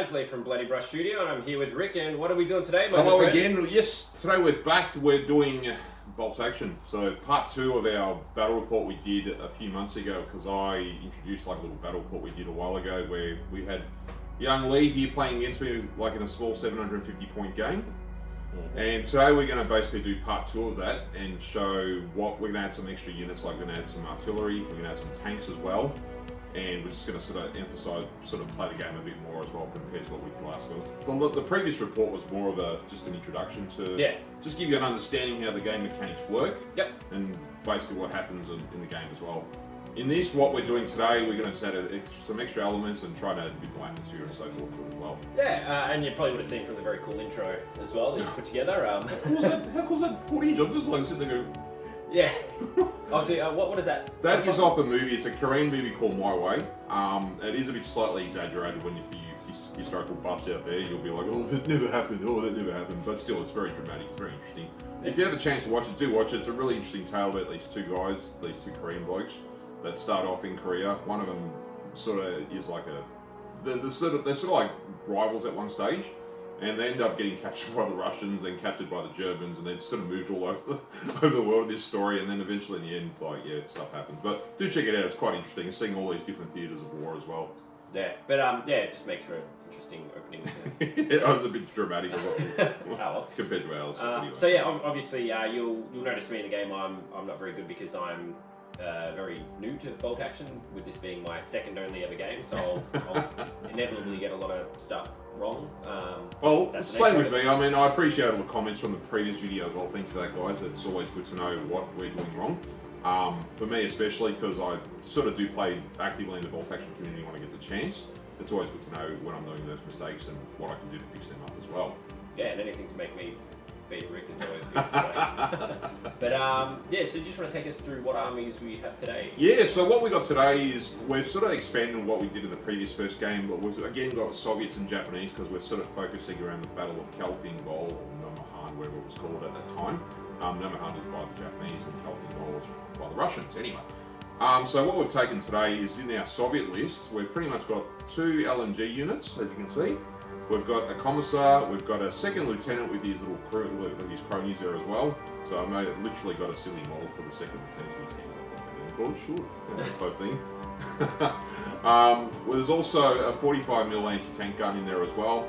guys, Leigh from Bloody Brush Studio, and I'm here with Rick, and what are we doing today, my Hello friend? again. Yes, today we're back. We're doing bolt action. So part 2 of our battle report we did a few months ago, because I introduced like a little battle report we did a while ago where we had young Leigh here playing against me like in a small 750 point game. And today we're going to basically do part 2 of that and show what we're going to add some extra units, like we're going to add some artillery, we're going to add some tanks as well. And we're just going to sort of emphasise, sort of play the game a bit more as well compared to what we did last time. The previous report was more of just an introduction to just give you an understanding how the game mechanics work. Yep. And basically what happens in the game as well. In this, what we're doing today, we're going to add some extra elements and try to add a bit more atmosphere and so forth as well. Yeah, and you probably would have seen from the very cool intro as well that you put together. How cool is that footage? I'm just like sitting there going... Yeah. Obviously, what is that? That is off a movie. It's a Korean movie called My Way. It is a bit slightly exaggerated when you historical buffs out there, you'll be like, oh, that never happened, oh, that never happened. But still, it's very dramatic, it's very interesting. If you have a chance to watch it, do watch it. It's a really interesting tale about these two guys, these two Korean blokes that start off in Korea. One of them sort of is like they're sort of like rivals at one stage. And they end up getting captured by the Russians, then captured by the Germans, and then sort of moved all over the world in this story. And then eventually, in the end, like stuff happens. But do check it out; it's quite interesting. Seeing all these different theatres of war as well. Yeah, but it just makes for an interesting opening. It was a bit dramatic compared to ours. Anyway. So yeah, obviously you'll notice me in the game. I'm not very good because I'm very new to bolt action, with this being my second only ever game. So I'll inevitably get a lot of stuff wrong. Well, same with me. I mean, I appreciate all the comments from the previous video as well. Thanks for that, guys. It's always good to know what we're doing wrong. For me especially, because I sort of do play actively in the bolt action community when I get the chance. It's always good to know when I'm doing those mistakes and what I can do to fix them up as well. Yeah, and anything to make me beat Rick is always good. So. But so you just want to take us through what armies we have today? Yeah, so what we got today is we've sort of expanded on what we did in the previous first game, but we've again got Soviets and Japanese because we're sort of focusing around the Battle of Khalkin Gol, or Namahan, whatever it was called at that time. Namahan is by the Japanese and Khalkin Gol is by the Russians. Anyway, so what we've taken today is in our Soviet list, we've pretty much got 2 LMG units, as you can see. We've got a commissar, we've got a second lieutenant with his little crew, with his cronies there as well. So I literally got a silly model for the second lieutenant whose hands up like that type thing. Well, there's also a 45mm anti-tank gun in there as well.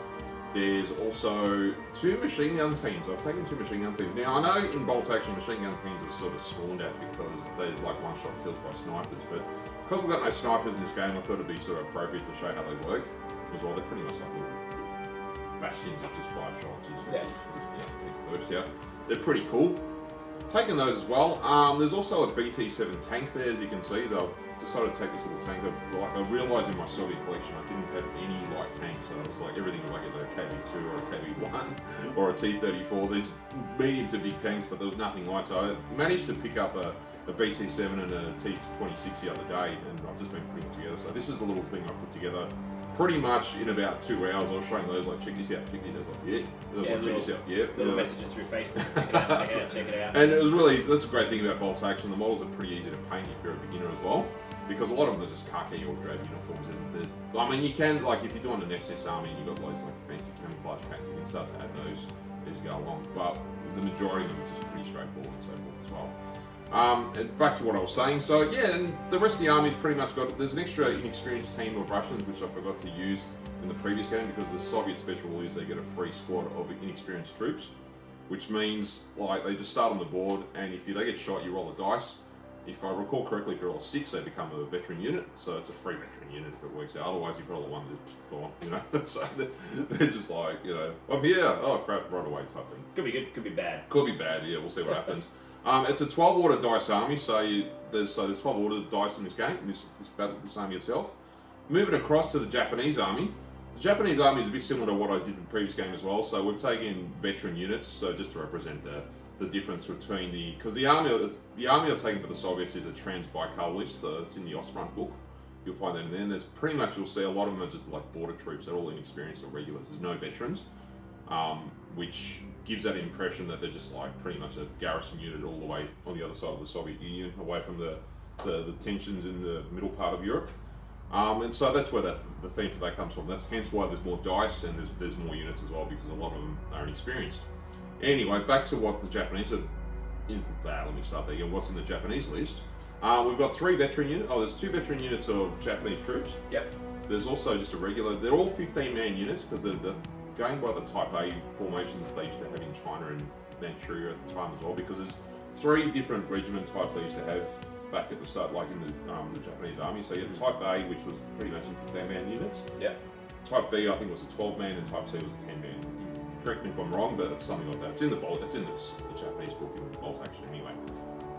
There's also 2 machine gun teams. I've taken 2 machine gun teams. Now I know in bolt action machine gun teams are sort of spawned at because they're like one-shot kills by snipers, but because we've got no snipers in this game, I thought it'd be sort of appropriate to show how they work as well. They're pretty much like little bastions of just 5 shots. They're pretty cool. Taking those as well. There's also a BT-7 tank there, as you can see. They've decided to take this little tank. I realised in my Soviet collection I didn't have any light tanks, so it was like everything was like a KB2 or a KB1 or a T-34. There's medium to big tanks, but there was nothing light. So I managed to pick up a BT-7 and a T-26 the other day, and I've just been putting them together. So this is the little thing I put together pretty much in about 2 hours. I was showing those like, check this out, check this out. Check this out. Little messages through Facebook. Check it out, check it out. And it was really, that's a great thing about bolt action. The models are pretty easy to paint if you're a beginner as well, because a lot of them are just khaki or drab uniforms. And I mean, you can, like, if you're doing an SS army and you've got those like fancy camouflage patterns, you can start to add those as you go along. But the majority of them are just pretty straightforward and so forth as well. And back to what I was saying, so yeah, and the rest of the army's pretty much got, there's an extra inexperienced team of Russians which I forgot to use in the previous game, because the Soviet special rule is they get a free squad of inexperienced troops, which means like they just start on the board, and if they get shot you roll a dice. If I recall correctly, if you roll a 6 they become a veteran unit, so it's a free veteran unit if it works out. Otherwise if you roll a 1 they're gone, you know. So they're just like, you know, I'm here, oh crap, right away type thing. Could be good, could be bad. Could be bad, yeah, we'll see what happens. It's a 12 order dice army, so there's 12 order dice in this game, this army itself. Moving across to the Japanese army. The Japanese army is a bit similar to what I did in the previous game as well, so we've taken veteran units, so just to represent the difference between because the army I've taken for the Soviets is a Trans-Baikal list, it's in the Ostfront book. You'll find that in there, and there's pretty much, you'll see a lot of them are just like border troops, they're all inexperienced or regulars, there's no veterans, which gives that impression that they're just like pretty much a garrison unit all the way on the other side of the Soviet Union, away from the tensions in the middle part of Europe. And so that's where the theme for that comes from. That's hence why there's more dice and there's more units as well, because a lot of them are inexperienced. Anyway, back to what the Japanese are. Let me start there again. What's in the Japanese list? We've got 3 veteran units. Oh, there's 2 veteran units of Japanese troops. Yep. There's also just a regular. They're all 15-man units because they're going by the Type A formations that they used to have in China and Manchuria at the time as well. Because there's 3 different regiment types they used to have back at the start, like in the Japanese army. So you had Type A, which was pretty much in 15-man units. Yep. Type B, I think, was a 12-man, and Type C was a 10-man. Correct me if I'm wrong, but it's something like that. It's in the bolt. It's in the Japanese book in the bolt action anyway.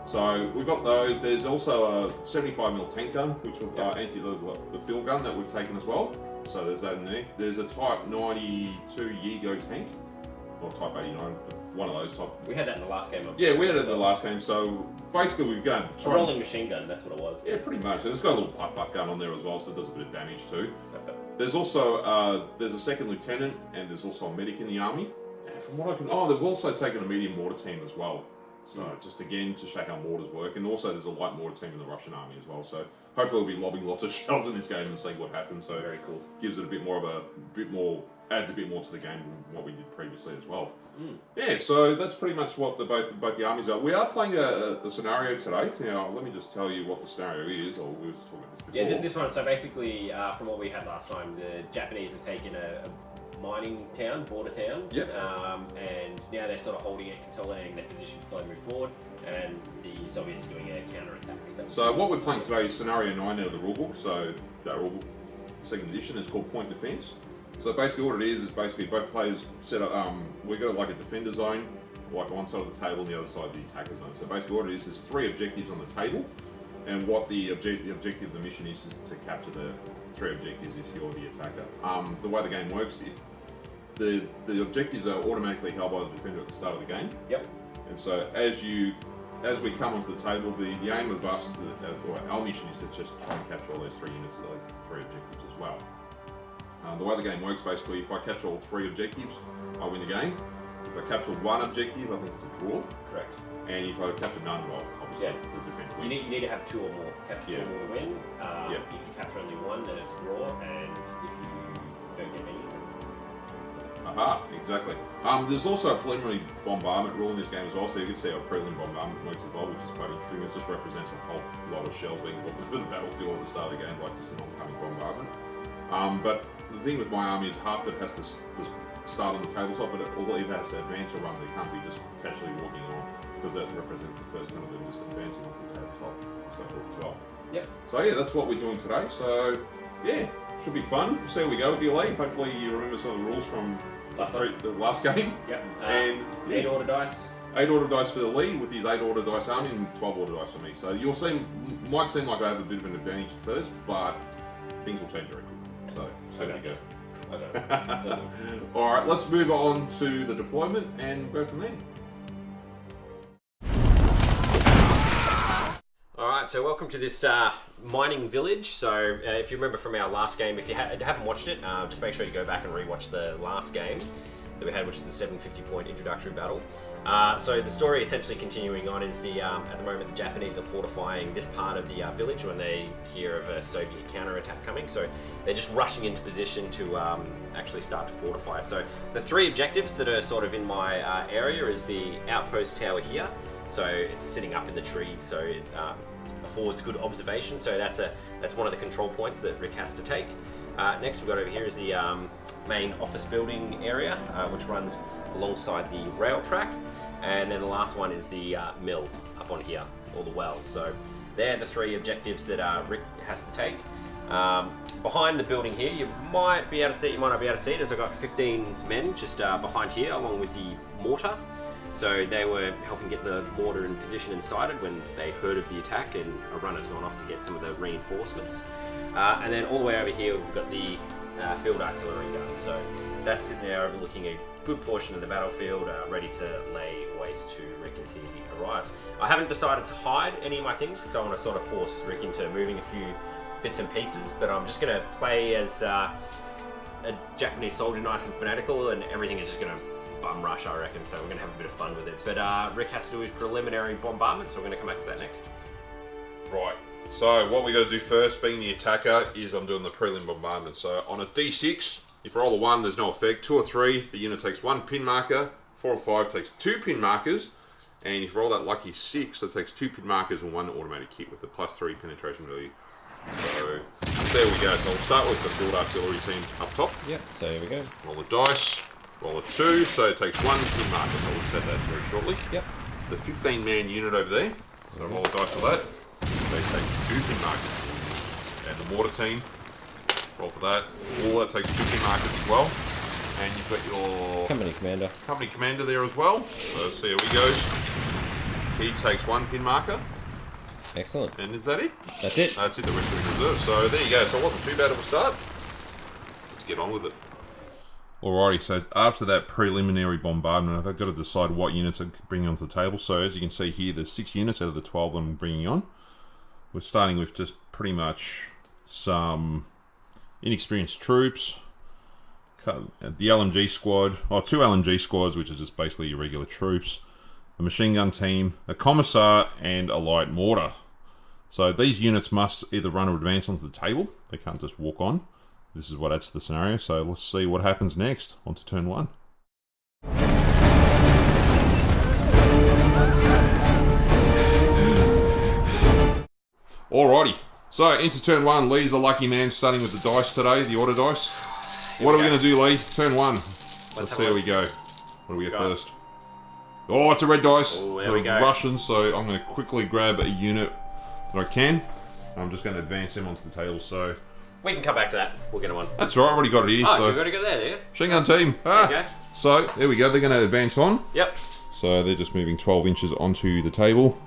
So we've got those. There's also a 75mm tank gun, which will the field gun that we've taken as well. So there's that in there. There's a Type 92 Yigo tank, or Type 89, but one of those type. We had that in the last game. Yeah, we had it in the last game. So basically, we've got a rolling machine gun. That's what it was. Yeah, pretty much. And it's got a little pipe gun on there as well, so it does a bit of damage too. There's also there's a second lieutenant, and there's also a medic in the army. And from what I can, they've also taken a medium mortar team as well. So just again to show how mortars work, and also there's a light mortar team in the Russian army as well. So hopefully we'll be lobbing lots of shells in this game and see what happens. So very cool. Gives it adds a bit more to the game than what we did previously as well. Yeah, so that's pretty much what both the armies are. We are playing a scenario today. Now let me just tell you what the scenario is, or we were just talking about this before. Yeah, this one. So basically, from what we had last time, the Japanese have taken a mining town, border town, and now they're sort of holding it, consolidating their position before they move forward, and the Soviets are doing a counter-attack. So what we're playing today is scenario 9 out of the rulebook. So that rulebook, second edition, is called Point Defense. So basically what it is basically both players set up, we've got like a defender zone, like one side of the table and the other side the attacker zone. So basically what it is, there's 3 objectives on the table, and what the objective of the mission is to capture the 3 objectives if you're the attacker. The way the game works, the objectives are automatically held by the defender at the start of the game. Yep. And so as we come onto the table, the aim of us, our mission is to just try and capture all those 3 units, those 3 objectives as well. The way the game works, basically, if I capture all 3 objectives, I win the game. If I capture 1 objective, I think it's a draw. Correct. And if I capture none, well, obviously the defender wins. You need to have 2 or more. Capture 2 or more to win. If you capture only 1, then it's a draw, and if you don't get any, exactly. There's also a preliminary bombardment rule in this game as well, so you can see how preliminary bombardment works as well, which is quite interesting. It just represents a whole lot of shells being looked over the battlefield at the start of the game, like just an oncoming bombardment. But the thing with my army is half of it has to start on the tabletop, but it either has to advance or run. They can't be just casually walking on, because that represents the first turn of them just advancing onto the tabletop and so forth as well. Yep. So yeah, that's what we're doing today. So yeah, should be fun. We'll see how we go with you, Leigh. Hopefully you remember some of the rules from the last game. Yep. And 8 order dice. 8 order dice for the Leigh with his 8 order dice army, and 12 order dice for me. So might seem like I have a bit of an advantage at first, but things will change very quickly. So there we go. Okay. All right, let's move on to the deployment and go from there. Alright, so welcome to this mining village. So if you remember from our last game, if you haven't watched it, just make sure you go back and rewatch the last game that we had, which is the 750 point introductory battle. So the story essentially continuing on is at the moment the Japanese are fortifying this part of the village when they hear of a Soviet counterattack coming. So they're just rushing into position to actually start to fortify. So the 3 objectives that are sort of in my area is the outpost tower here. So it's sitting up in the trees, so it affords good observation. So that's one of the control points that Rick has to take. Next we've got over here is the main office building area, which runs alongside the rail track. And then the last one is the mill up on here, or the well. So they're the 3 objectives that Rick has to take. Behind the building here, you might be able to see it, you might not be able to see it, as I've got 15 men just behind here, along with the mortar. So they were helping get the mortar in position inside it when they heard of the attack, and a runner's gone off to get some of the reinforcements. And then all the way over here, we've got the field artillery gun. So that's sitting there overlooking a good portion of the battlefield, ready to lay waste to Rick as he arrives. I haven't decided to hide any of my things because I want to sort of force Rick into moving a few bits and pieces, but I'm just going to play as a Japanese soldier, nice and fanatical, and everything is just going to bum rush, I reckon, so we're going to have a bit of fun with it. But Rick has to do his preliminary bombardment, so we're going to come back to that next. Right. So what we got to do first, being the attacker, is I'm doing the prelim bombardment. So on a D6, if you roll a 1, there's no effect. 2 or 3, the unit takes 1 pin marker. 4 or 5 takes 2 pin markers. And if you roll that lucky 6, that takes 2 pin markers and 1 automatic hit with the +3 penetration value. So there we go. So we'll start with the field artillery team up top. Yep, so here we go. Roll the dice. Roll a 2, so it takes 1 pin marker. So we'll set that very shortly. Yep. The 15-man unit over there. So roll the dice for that. They take 2 pin markers. And the mortar team, roll for that. All that takes 2 pin markers as well. And you've got your company commander there as well. So let's see how he goes. He takes 1 pin marker. Excellent. And is that it? That's it. That's it, the rest of the reserve. So there you go. So it wasn't too bad of a start. Let's get on with it. Alrighty, so after that preliminary bombardment, I've got to decide what units I'm bringing onto the table. So as you can see here, there's 6 units out of the 12 I'm bringing on. We're starting with just pretty much some inexperienced troops, the LMG squad, or 2 LMG squads, which is just basically your regular troops, a machine gun team, a commissar, and a light mortar. So these units must either run or advance onto the table. They can't just walk on. This is what adds to the scenario. So let's see what happens next. On to turn 1. Alrighty, so into turn 1. Leigh's a lucky man, starting with the dice today, the order dice. What are we going to do, Leigh? Turn 1. Let's see how we go. What do we get first? Oh, it's a red dice. Oh, there we go. Russian, so I'm going to quickly grab a unit that I can. I'm just going to advance them onto the table, so... We can come back to that. We'll get one. That's right, I've already got it here. Oh, so. you've got to go there, do you? Machine gun team. There you go. So, there we go. They're going to advance on. Yep. So they're just moving 12 inches onto the table.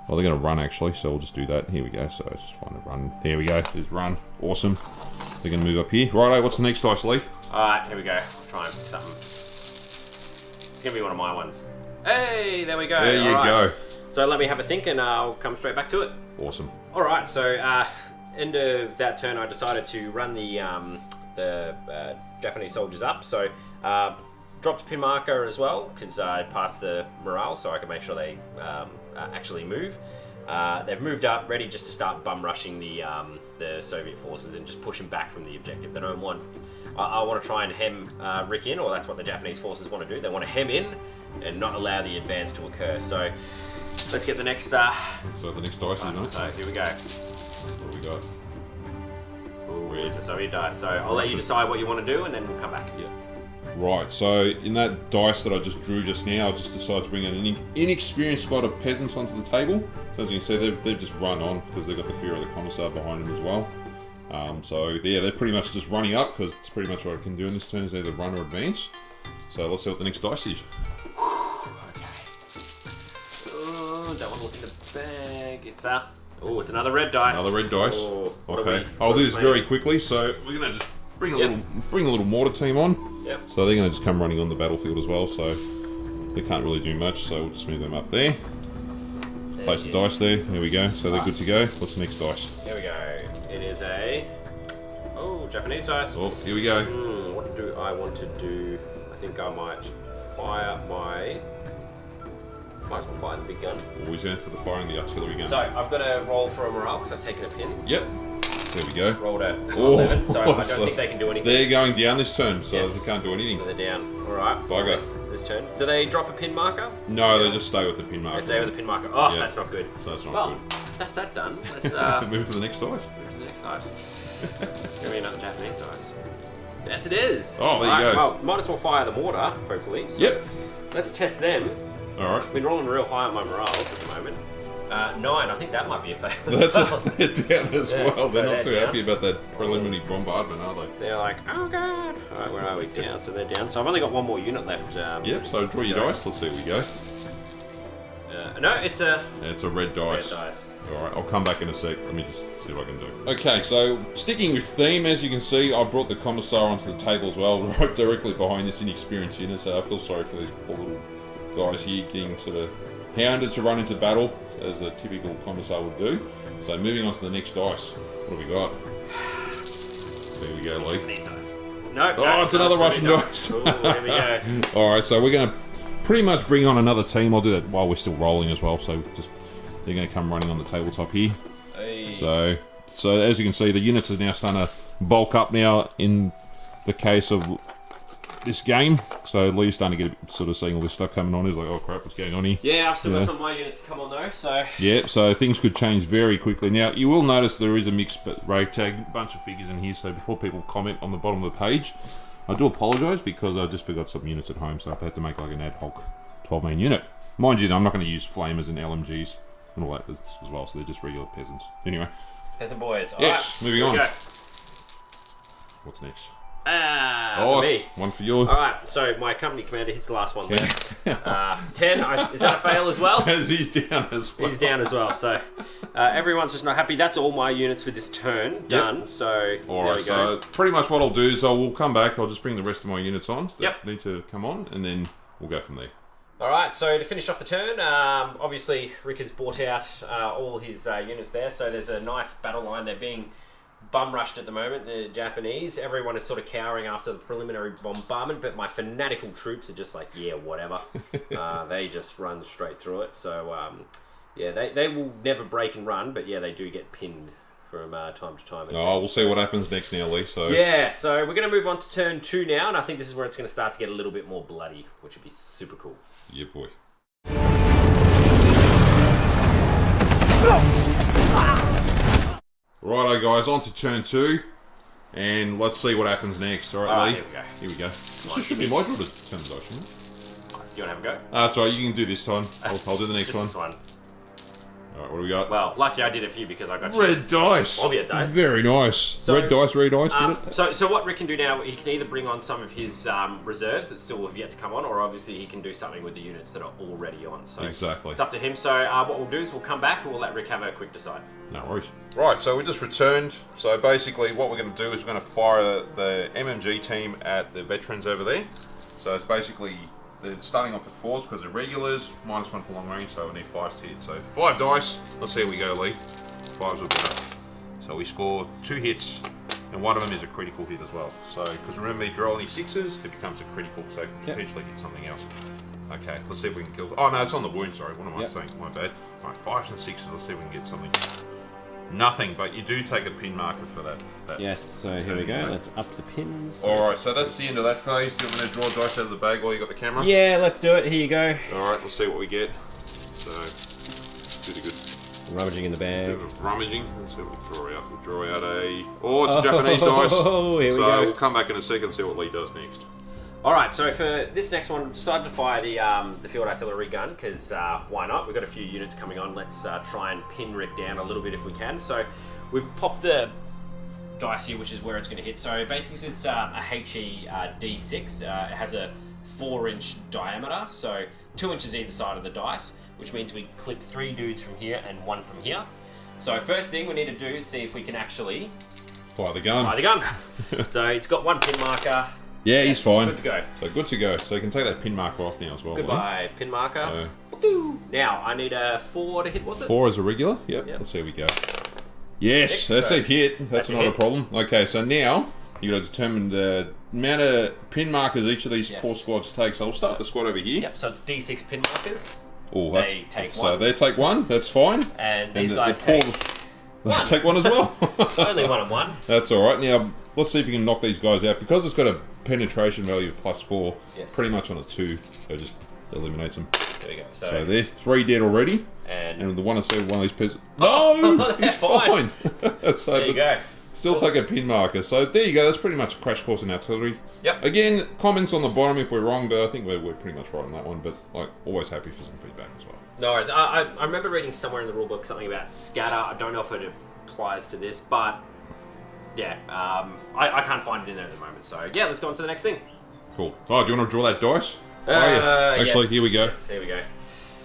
Well, they're going to run actually, so we'll just do that. Here we go. So just find a run. There we go. There's run. Awesome. They're going to move up here. Righto, what's the next dice, Leigh? Alright, here we go. I'll try and pick something. It's going to be one of my ones. Hey, there we go. There you go. So let me have a think and I'll come straight back to it. Awesome. Alright, so end of that turn I decided to run the Japanese soldiers up. So dropped a pin marker as well because I passed the morale so I can make sure they actually move. They've moved up, ready just to start bum rushing the Soviet forces and just push them back from the objective. They don't want. I want to try and hem Rick in, or that's what the Japanese forces want to do. They want to hem in and not allow the advance to occur. So let's get the next. So the next dice, isn't it? So here we go. What do we got? Oh, it's a Soviet dice. So I'll let you decide what you want to do, and then we'll come back. Yeah. Right, so in that dice that I just drew just now, I just decided to bring an inexperienced squad of peasants onto the table. So as you can see, they've just run on because they've got the fear of the commissar behind them as well. So yeah, they're pretty much just running up because it's pretty much what I can do in this turn is either run or advance. So let's see what the next dice is. Okay. Oh, don't want to look in the bag. It's oh, it's another red dice. Another red dice. Oh, okay. I'll do this very quickly. So we're gonna just bring a little mortar team on. Yep. So they're gonna just come running on the battlefield as well. So they can't really do much. So we'll just move them up there. Place the dice there. There we go. So they're good to go. What's the next dice? Here we go. It is a Japanese dice. Oh, here we go. What do I want to do? I think I might fire my. Might as well fire the big gun. Always in for the firing the artillery gun. So I've got to roll for a morale because I've taken a pin. Yep. There we go. Rolled a 11, so I don't think they can do anything. They're going down this turn, so Yes. they can't do anything. So they're down. Alright. Bugger. It's this turn. Do they drop a pin marker? No, they just stay with the pin marker. They stay with the pin marker. Oh, Yeah. that's not good. So that's not Well, good. that's that done. Let's Move to the next dice. move to the next dice. Give me another Japanese dice. Yes, it is. Oh, there you go. Well, might as well fire the mortar, hopefully. So Yep. Let's test them. Alright. I've been rolling real high on my morale at the moment. 9, I think that might be a fail. They're down as Yeah, well. They're so not too they're happy about that preliminary bombardment, are they? They're like, oh god. Alright, where are we? Down. So they're down. So I've only got one more unit left. Yep, so draw your dice. Let's see where we go. No, it's a It's a red dice. red dice. Alright, I'll come back in a sec. Let me just see what I can do. Okay, so sticking with theme, as you can see, I brought the commissar onto the table as well, right directly behind this inexperienced unit, so I feel sorry for these poor little guys here getting sort of hounded to run into battle, as a typical commissar would do. So moving on to the next dice. What have we got? There we go, Leigh. Japanese dice. Nope. Oh, it's another Russian dice. Ooh, there we go. Alright, so we're going to pretty much bring on another team. I'll do that while we're still rolling as well, so just they're going to come running on the tabletop here. Hey. So as you can see, the units are now starting to bulk up now in the case of this game. So Leigh's starting to get sort of seeing all this stuff coming on. He's like, oh crap, what's going on here? Yeah, I've still got some of my units to come on though, so... Yeah, so things could change very quickly. Now, you will notice there is a mixed retake, bunch of figures in here, so before people comment on the bottom of the page, I do apologise because I just forgot some units at home, so I've had to make like an ad hoc 12-man unit. Mind you, I'm not going to use flamers and LMGs and all that as well, so they're just regular peasants. Anyway. Peasant boys. Yes, moving on. Go. What's next? For me. One for you. Alright, so my company commander hits the last one there. 10, is that a fail as well? He's down as well. He's down as well, so everyone's just not happy. That's all my units for this turn done, so Alright, there we go. so pretty much what I'll do is we'll come back, I'll just bring the rest of my units on that Yep. need to come on, and then we'll go from there. Alright, so to finish off the turn, obviously Rick has brought out all his units there, so there's a nice battle line. They're being bum rushed at the moment, the Japanese. Everyone is sort of cowering after the preliminary bombardment, but my fanatical troops are just like, yeah, whatever. They just run straight through it, so yeah, they will never break and run, but yeah, they do get pinned from time to time. We'll see what happens next now, Leigh. So yeah, so we're going to move on to turn 2 now, and I think this is where it's going to start to get a little bit more bloody, which would be super cool. Yeah, boy. Righto, guys, on to turn 2, and let's see what happens next. All right, Leigh. Here we go. This should be my draw to turn the dice, shouldn't it? Do you want to have a go? That's all right, you can do this time. I'll do the next one. This one. All right, what do we got? Well, lucky I did a few because I got Red dice. Soviet dice. Very nice. So, red dice, did it? So what Rick can do now, he can either bring on some of his reserves that still have yet to come on, or obviously he can do something with the units that are already on. So exactly. It's up to him. So what we'll do is we'll come back and we'll let Rick have a quick decide. No worries. Right, so we just returned. So basically what we're going to do is we're going to fire the MMG team at the veterans over there. So it's basically, they're starting off at 4s because they're regulars, -1 for long range, so we need 5s to hit. So 5 dice, let's see how we go, Leigh. 5s are better. So we score 2 hits, and one of them is a critical hit as well. So, because remember, if you're rolling 6s, it becomes a critical, so it can potentially hit something else. Okay, let's see if we can kill. Oh no, it's on the wound, sorry. What am I saying? My bad. Alright, 5s and 6s, let's see if we can get something. Nothing, but you do take a pin marker for that. Yes, so here we go. Let's up the pins. Alright, so that's the end of that phase. Do you want me to draw dice out of the bag while you got the camera? Yeah, let's do it. Here you go. Alright, let's see what we get. So, pretty good. Rummaging in the bag. Rummaging. Let's see what we draw out. We'll draw out a... Oh, it's a Japanese dice. Oh, here we go. So we'll come back in a second and see what Leigh does next. Alright, so for this next one, decided to fire the field artillery gun, because why not? We've got a few units coming on. Let's try and pin Rick down a little bit if we can. So we've popped the dice here, which is where it's going to hit. So basically it's a HE D6. It has a 4-inch diameter, so 2 inches either side of the dice, which means we clip 3 dudes from here and 1 from here. So first thing we need to do is see if we can actually... Fire the gun. Fire the gun. So it's got 1 pin marker. Yeah, he's fine. Good to go. So good to go. So you can take that pin marker off now as well. Goodbye, pin marker. Now, I need a 4 to hit, was it? 4 as a regular? Yep. Let's see how we go. Yes, 6, that's so a hit. That's not a problem. Okay, so now you've got to determine the amount of pin markers each of these 4 squads take. So we'll start the squad over here. Yep, so it's D6 pin markers. Oh, they take 1. So they take 1, that's fine. And these guys take 1. Take 1 as well. Only 1 and 1. That's alright. Now, let's see if you can knock these guys out. Because it's got a penetration value of +4, pretty much on a 2, so just eliminates them. There we go. So they're 3 dead already. And the one I said, one of these peasants. No! He's fine! So there you go. Still take a pin marker. So there you go, that's pretty much a crash course in artillery. Yep. Again, comments on the bottom if we're wrong, but I think we're pretty much right on that one. But like, always happy for some feedback as well. No worries. I remember reading somewhere in the rulebook something about scatter. I don't know if it applies to this, but yeah, I can't find it in there at the moment. So yeah, let's go on to the next thing. Cool. Oh, do you want to draw that dice? Actually, yes, here we go. Yes, here we go.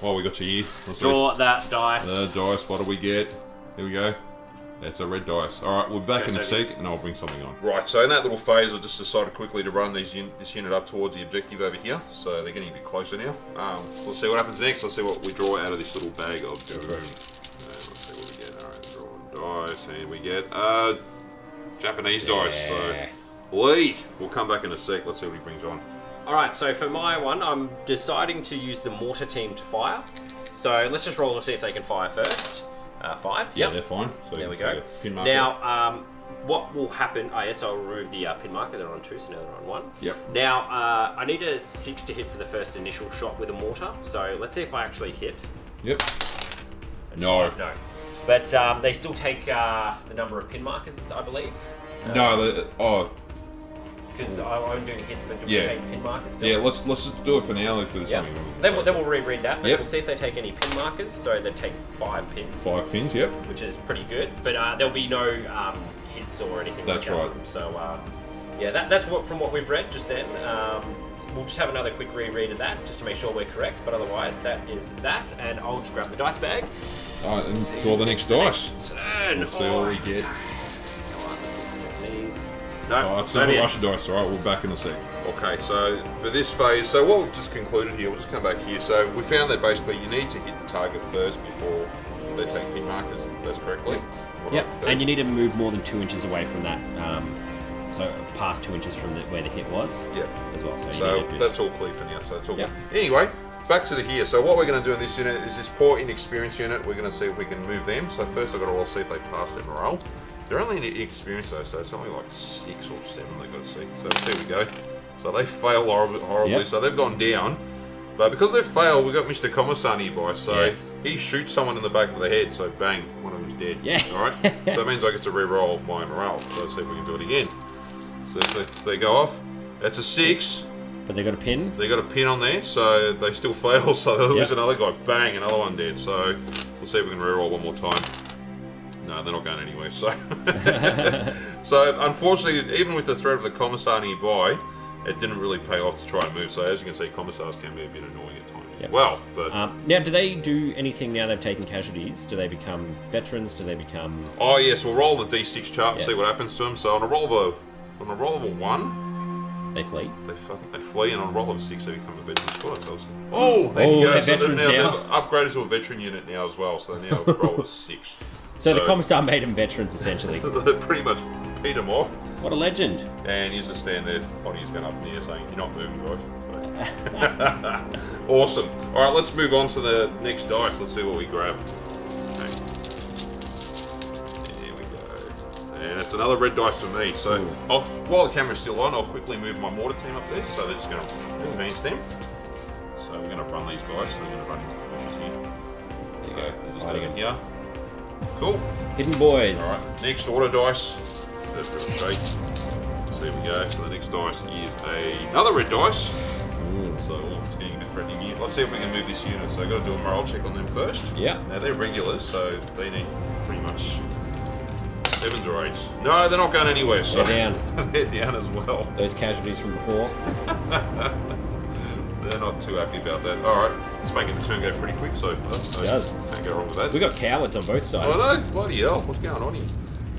Well, we got you here. Let's draw that dice. The dice, what do we get? Here we go. That's a red dice. Alright, we're back in a sec and I'll bring something on. Right, so in that little phase I just decided quickly to run this unit up towards the objective over here. So they're getting a bit closer now. Let's see what happens next. Let's see what we draw out of this little bag of doom. Let's see what we get. Alright, draw dice and we get Japanese dice. So Leigh, we'll come back in a sec. Let's see what he brings on. Alright, so for my one, I'm deciding to use the mortar team to fire. So let's just roll and see if they can fire first. 5. Yeah, Yep. they're fine. So There you we can go. take a pin marker. Now, what will happen? Yes, I'll remove the pin marker. They're on 2, so now they're on 1. Yep. Now, I need a 6 to hit for the first initial shot with a mortar. So let's see if I actually hit. Yep. That's No. 5, no. But they still take the number of pin markers, I believe. No. Because I'm doing hits, but do we Yeah. take pin markers still? Yeah. Let's just do it for now. If there's Yeah. something. Then we'll reread that. But Yep. we'll see if they take any pin markers. So they take 5 pins. 5 pins. Yep. Which is pretty good. But there'll be no hits or anything That's like that. right. So, yeah, that's from what we've read just then. We'll just have another quick reread of that just to make sure we're correct. But otherwise, that is that. And I'll just grab the dice bag. Alright, and draw the next dice. Turn. Let's see what we get. Japanese. No, Oh, it's not a Soviets. Russian dice, alright, we're back in a sec. Okay, so for this phase, so what we've just concluded here, we'll just come back here. So we found that basically you need to hit the target first before they take pin markers, if that's correctly. Yep, and you need to move more than 2 inches away from that, so past 2 inches from where the hit was Yep. as well. So, So you need to that's all clear for now, so it's all Yep. good. Anyway, back to the here. So what we're going to do in this unit is this poor inexperienced unit, we're going to see if we can move them. So first I've got to roll, see if they pass their morale. They're only inexperienced though, so it's only like 6 or 7 they've got to see. So here we go. So they fail horribly, Yep. so they've gone down. But because they've failed, we've got Mr. Commissar nearby, so Yes. he shoots someone in the back of the head, so bang, one of them's dead. Yeah. Alright? So that means I get to re-roll my morale. So let's see if we can do it again. So if they go off, that's a 6. But they got a pin. They got a pin on there, so they still fail, so they'll lose Yep. another guy. Bang, another one dead. So we'll see if we can re-roll one more time. No, they're not going anywhere. So, so unfortunately, even with the threat of the commissar nearby, it didn't really pay off to try and move. So as you can see, commissars can be a bit annoying at times. Yep. Well, but Now, do they do anything now they've taken casualties? Do they become veterans? Do they become... oh yes, we'll roll the D6 chart and see Yes. what happens to them. So on a roll of a 1. They flee? I think they flee, and on a roll of 6, they become a veteran squad. So oh, there you go. they're So veterans they've now. upgraded to a veteran unit now as well. So now roll a 6. So the commissar made them veterans, essentially. They pretty much beat them off, What a legend. and you just stand there, body's going up in the air saying, "You're not moving, guys." Awesome. All right, let's move on to the next dice. Let's see what we grab. Okay. There we go. And it's another red dice for me. So while the camera's still on, I'll quickly move my mortar team up there. So they're just going to advance them. So we're going to run these guys. So they're going to run into the bushes here. So they're just over here. Cool. Hidden boys. All right. Next order dice. That's a bit of a shake. So there we go. So the next dice is another red dice. So it's getting a bit threatening here. Let's see if we can move this unit. So I've got to do a morale check on them first. Yeah. Now they're regulars, so they need pretty much 7s or 8s. No, they're not going anywhere. So They're down. they're down as well. Those casualties from before. They're not too happy about that. All right, it's making the turn go pretty quick so far. So It does. Can't go wrong with that. We got cowards on both sides. Oh no, bloody hell, what's going on here?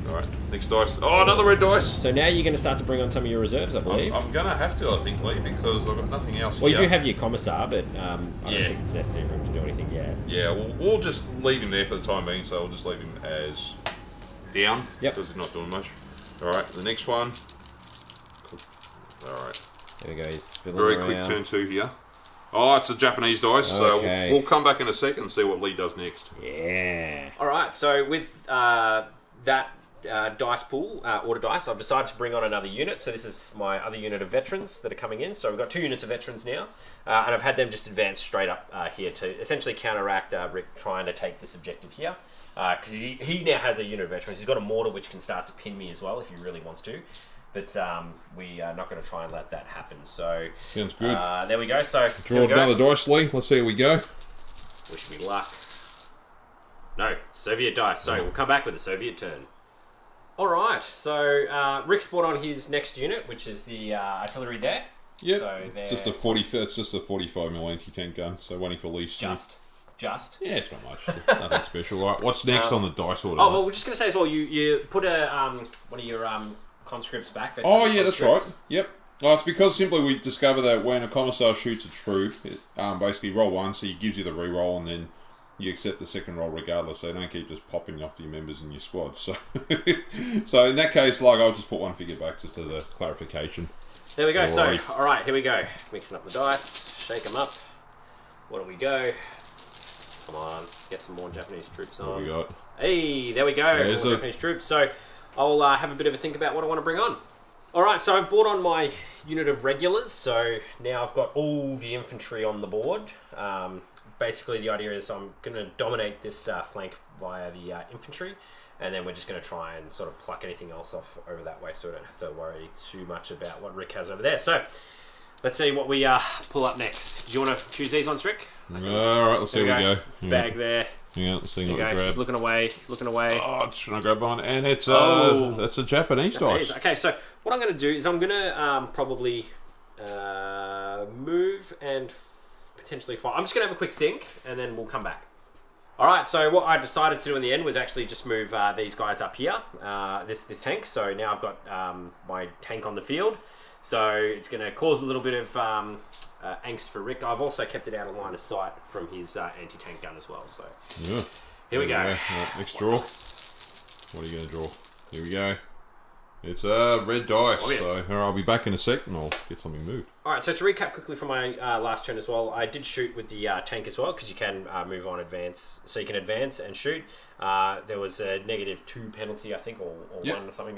Alright, next dice. Oh, another red dice! So now you're going to start to bring on some of your reserves, I believe. I'm going to have to, I think, Leigh, because I've got nothing else Well, here. you do have your commissar, but I don't Yeah. think it's necessary for him to do anything yet. Yeah, we'll just leave him there for the time being, so we'll just leave him as down, Yep. because he's not doing much. Alright, the next one. Cool. Alright, There we go. He's fiddling very around. quick turn 2 here. Oh, it's a Japanese dice, so Okay. we'll come back in a second and see what Leigh does next. Yeah. All right, so with that dice pool, order dice, I've decided to bring on another unit. So this is my other unit of veterans that are coming in. So we've got 2 units of veterans now, and I've had them just advance straight up here to essentially counteract Rick trying to take this objective here. Because he now has a unit of veterans. He's got a mortar which can start to pin me as well if he really wants to. But we are not going to try and let that happen. So Sounds good. there we go. So Draw here we go. another dice, Leigh. Let's see how we go. Wish me luck. No, Soviet dice. So we'll come back with a Soviet turn. All right. So Rick's brought on his next unit, which is the artillery there. Yep. So It's just a 45mm anti-tank gun, so waiting for Leigh. just. Yeah, it's not much. Nothing special. Right, what's next on the dice order? Oh well, we're just going to say as well. You put a one of your conscripts back. Oh yeah, that's right. conscripts. Yep. Oh, it's because simply we discovered that when a commissar shoots a troop, it, basically roll 1, so he gives you the re-roll, and then you accept the second roll regardless. So you don't keep just popping off your members in your squad. So, so in that case, like I'll just put 1 figure back just as a clarification. There we go. Alright. So all right, here we go. Mixing up the dice, shake them up. What do we go? Come on, get some more Japanese troops on. What we got? Hey, there we go. There's More a- Japanese troops. So I'll have a bit of a think about what I want to bring on. Alright, so I've brought on my unit of regulars, so now I've got all the infantry on the board. Basically, the idea is I'm going to dominate this flank via the infantry, and then we're just going to try and sort of pluck anything else off over that way, so we don't have to worry too much about what Rick has over there. So, let's see what we pull up next. Do you want to choose these ones, Rick? Alright, let's see what we go. It's the bag there. Yeah, let's see There what you we go. grab. He's looking away. He's looking away. Oh, should I grab one? And it's Oh. that's a Japanese dice. Okay, so what I'm going to do is I'm going to probably move and potentially fire. I'm just going to have a quick think, and then we'll come back. Alright, so what I decided to do in the end was actually just move these guys up here, this tank. So now I've got my tank on the field. So it's going to cause a little bit of angst for Rick. I've also kept it out of line of sight from his anti-tank gun as well. So Yeah. here we go. Right, next draw. What are you going to draw? Here we go. It's a red dice. Oh, yes. So I'll be back in a sec and I'll get something moved. Alright, so to recap quickly from my last turn as well, I did shoot with the tank as well, because you can move on advance, so you can advance and shoot. There was a -2 penalty, I think, or Yep. 1 or something.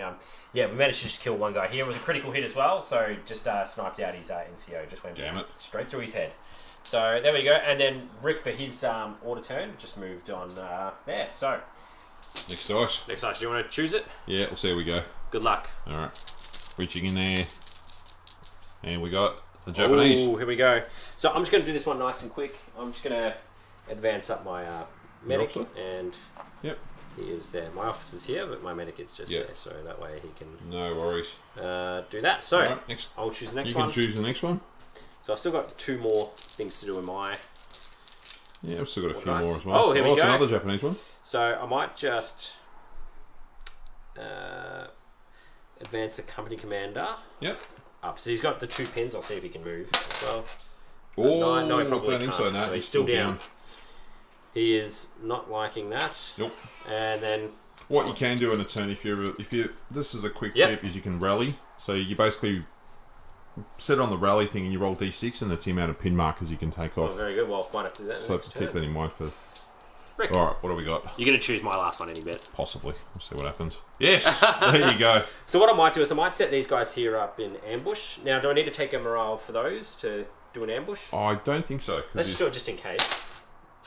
Yeah, we managed to just kill one guy here. It was a critical hit as well, so just sniped out his NCO, just went Damn it. straight through his head. So there we go, and then Rick for his order turn just moved on there. So, Next dice. next dice, do you want to choose it? Yeah, we'll see how we go. Good luck. Alright. Reaching in there. And we got the Japanese. Oh, here we go. So I'm just going to do this one nice and quick. I'm just going to advance up my medic, officer? and Yep. he is there. My officer's here, but my medic is just Yep. there, so that way he can No worries. do that. So Alright, next. I'll choose the next You can one. choose the next one. So I've still got 2 more things to do in my. Yeah, I've still got a Oh, few nice. more as well. Oh, here we it's go. another Japanese one. So I might just advance the company commander Yep. up. So he's got the 2 pins. I'll see if he can move as well. Oh, no, he I probably don't think so. can't. No, So he's still down. He is not liking that. Nope. And then What you can do in a turn, if you, this is a quick Yep. tip, is you can rally. So you basically set on the rally thing and you roll d6, and that's the amount of pin markers you can take oh, off. very good. Well, might have to do that So next keep turn. that in mind for. Rick, All right, what do we got? you're going to choose my last one any bit. Possibly. We'll see what happens. Yes, there you go. So what I might do is I might set these guys here up in ambush. Now, do I need to take a morale for those to do an ambush? I don't think so. 'Cause Let's just do it just in case.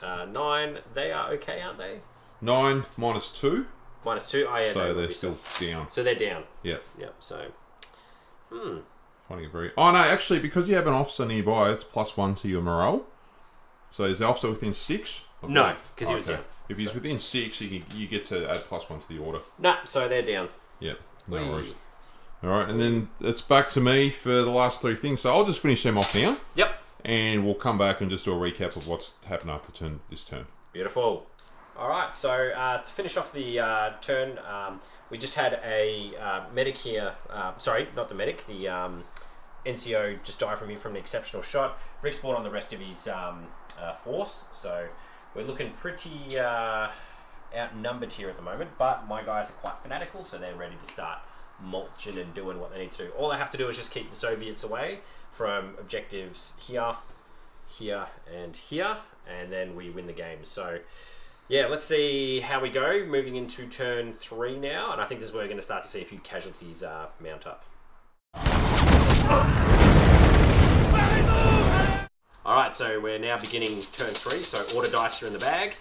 9, they are okay, aren't they? 9 minus 2, -2. Oh, yeah, so they will they're be still down. So they're down. Yep. Yep. So, Finding it very. Oh no, actually, because you have an officer nearby, it's +1 to your morale. So is the officer within 6? no, because he was down. If he's within 6, you get to add +1 to the order. No, so they're down. Yep, no Whee. worries. All right, and then it's back to me for the last 3 things. So I'll just finish them off now, Yep. and we'll come back and just do a recap of what's happened after this turn. Beautiful. All right, so to finish off the turn, we just had a medic here. Sorry, not the medic. The NCO just died from an exceptional shot. Rick's brought on the rest of his force, so we're looking pretty outnumbered here at the moment. But my guys are quite fanatical, so they're ready to start mulching and doing what they need to do. All they have to do is just keep the Soviets away from objectives here, here, and here, and then we win the game. So yeah, let's see how we go moving into turn 3 now, and I think this is where we're going to start to see a few casualties mount up. Alright, so we're now beginning turn 3, so order dice are in the bag.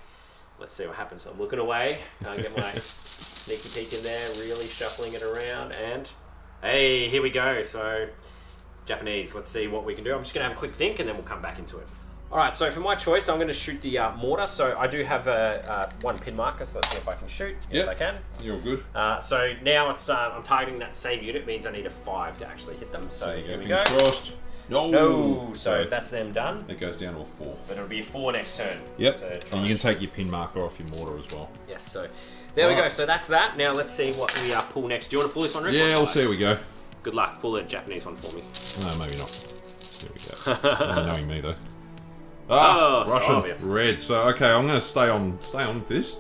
Let's see what happens. I'm looking away, can't get my sneaky peek in there, really shuffling it around, and hey, here we go. So Japanese, let's see what we can do. I'm just going to have a quick think and then we'll come back into it. Alright, so for my choice, I'm going to shoot the mortar. So I do have a 1 pin marker, so let's see if I can shoot. Yes, Yep. I can. You're all good. So now it's I'm targeting that same unit, means I need a 5 to actually hit them. So There you here we Fingers go. crossed. No, so that's them done. It goes down to a 4. But it'll be a 4 next turn. Yep, to try and you can take your pin marker off your mortar as well. Yes, so there we go. Alright. So that's that. Now let's see what we pull next. Do you want to pull this one, Rick? Yeah, we'll see how we go. Good luck. Pull a Japanese one for me. No, maybe not. Here we go. Only knowing me though. Ah, Oh, Russian Soviet. red. So okay, I'm going to stay on with this.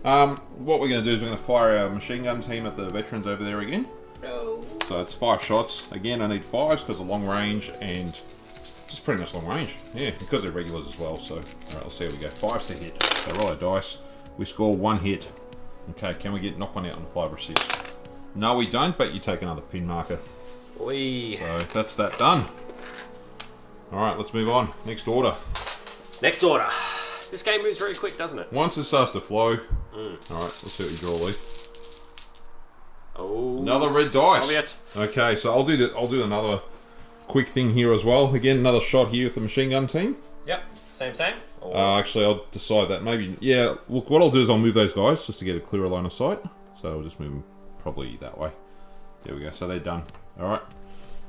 What we're going to do is we're going to fire our machine gun team at the veterans over there again. No. So it's 5 shots. Again, I need 5s because of long range and just pretty much long range. Yeah, because they're regulars as well. So, alright, let's see how we go. 5's to hit. So roll our dice. We score 1 hit. Okay, can we knock one out on 5 or 6? No, we don't, but you take another pin marker. Oi. So that's that done. Alright, let's move on. Next order. Next order. This game moves very quick, doesn't it? Once it starts to flow. Alright, let's see what you draw, Lee. Oh. Another red dice. Soviet. Okay, so I'll do another quick thing here as well. Again, another shot here with the machine gun team. Yep, same. Or... Actually, I'll decide that maybe. Yeah, look, what I'll do is I'll move those guys just to get a clearer line of sight. So I'll just move them probably that way. There we go. So they're done. All right.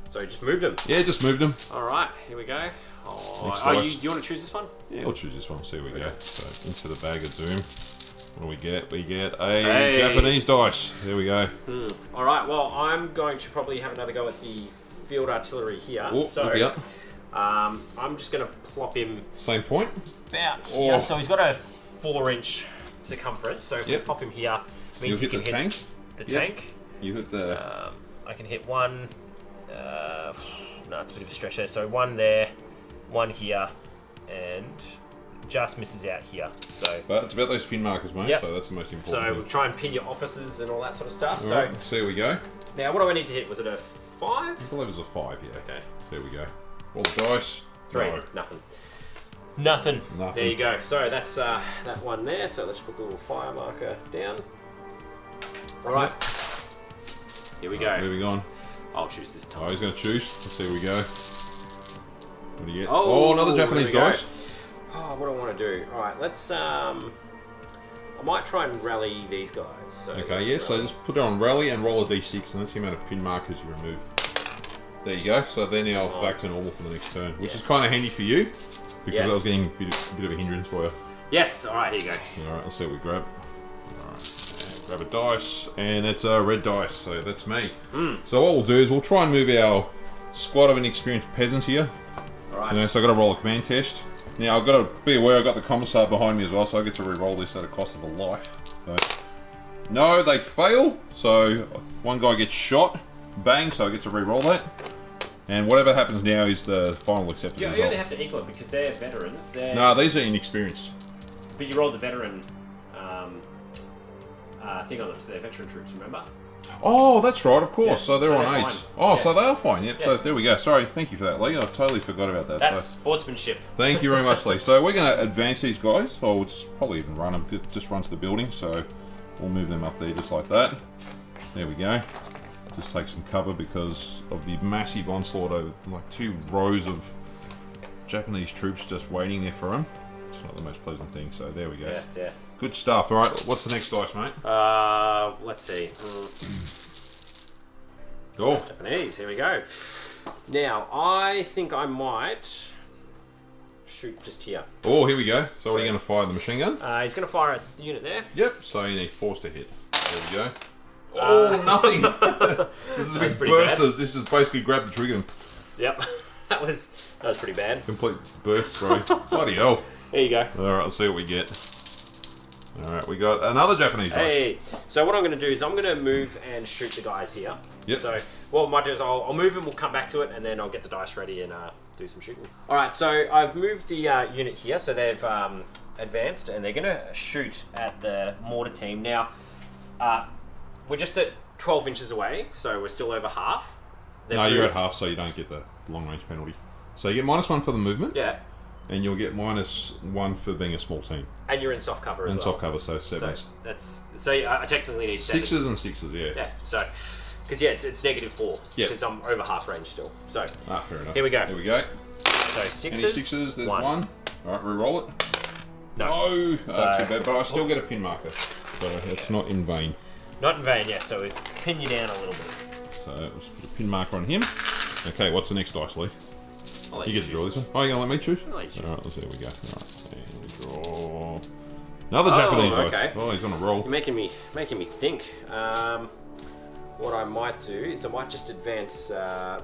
So you just moved them. Yeah, just moved them. All right, here we go. You want to choose this one? Yeah, I'll choose this one. See where we go. So into the bag of doom. What do we get? We get a Japanese dice. There we go. All right. Well, I'm going to probably have another go at the field artillery here. Oh, so yep. I'm just going to plop him Same point. about here. So he's got a 4-inch circumference. So if we pop him here, means you he hit can the hit tank. the tank. You hit the. I can hit one. No, it's a bit of a stretch there. So one there, one here, and just misses out here. So, but it's about those pin markers, mate. Yep. So that's the most important. So thing. we'll try and pin your officers and all that sort of stuff. All So right, let's see how we go. now, what do I need to hit? Was it a 5? I believe it was a 5. Yeah. Okay. So there we go. Roll the dice. 3. No. Nothing. Nothing. There you go. So that's that one there. So let's put the little fire marker down. All right. Here we go. Moving on. I'll choose this time. Oh, he's going to choose. Let's see how we go. What do you get? Oh, another Japanese dice. Oh, what do I want to do? All right, let's. I might try and rally these guys. So Okay, yeah. So just put it on rally and roll a d6, and that's the amount of pin markers you remove. There you go. So they're now back to normal for the next turn, which is kind of handy for you because I was getting a bit of a hindrance for you. Yes. All right. Here you go. All right. Let's see what we grab. All right. Grab a dice, and it's a red dice. So that's me. So what we'll do is we'll try and move our squad of inexperienced peasants here. All right. You know, so I've got to roll a command test. Now I've got to be aware I've got the commissar behind me as well, so I get to re-roll this at a cost of a life. So, no, they fail. So one guy gets shot, bang. So I get to re-roll that. And whatever happens now is the final accepted You result. only have to equal it because they're veterans. No, these are inexperienced. But you rolled the veteran thing on them, so they're veteran troops. Remember? Oh, that's right, of course. Yeah, so they're so on they're 8s. fine. Oh, Yeah. so they are fine. Yep. Yeah. So there we go. Sorry, thank you for that, Lee. I totally forgot about that. That's So, sportsmanship. thank you very much, Lee. So we're going to advance these guys. Or we'll just probably even run them. Just run to the building. So we'll move them up there just like that. There we go. Just take some cover because of the massive onslaught of like 2 rows of Japanese troops just waiting there for them. It's not the most pleasant thing. So there we go. Yes. Good stuff. All right. What's the next dice, mate? Let's see. Oh. Japanese. Here we go. Now, I think I might shoot just here. Oh, here we go. So what are you going to fire? The machine gun? He's going to fire at the unit there. Yep. So you need 4s to hit. There we go. Oh, nothing. This is a big pretty burst. bad. This is basically grab the trigger and Yep. that was pretty bad. complete burst through. Bloody hell. There you go. All right, let's see what we get. All right, we got another Japanese dice. Hey. So what I'm going to do is I'm going to move and shoot the guys here. Yep. So what I might do is I'll move and we'll come back to it, and then I'll get the dice ready and do some shooting. All right. So I've moved the unit here, so they've advanced, and they're going to shoot at the mortar team. Now, we're just at 12 inches away, so we're still over half. They've No, you're at moved. half, so you don't get the long range penalty. So you get -1 for the movement, Yeah. and you'll get -1 for being a small team. And you're in soft cover as And well. soft cover, so So 7s. I technically need 7s. 6s and 6s, yeah. Yeah. So because it's -4. Yeah. Because I'm over half range still. So Ah, fair enough. Here we go. Here we go. so Any 6s. 6s? There's 1. 1. All right, re-roll it. No. Oh, So- too bad, but I still get a pin marker. So it's not in vain. Not in vain. Yeah. So we pin you down a little bit. So let's put a pin marker on him. Okay, what's the next dice, Lee? I'll let You get to draw this one. Oh, you're going to let me choose? I'll let you choose. Alright, let's see how we go. Alright, and we draw... Another Oh, Japanese dice. okay. Oh, he's going to roll. You're making me think. What I might do is I might just advance,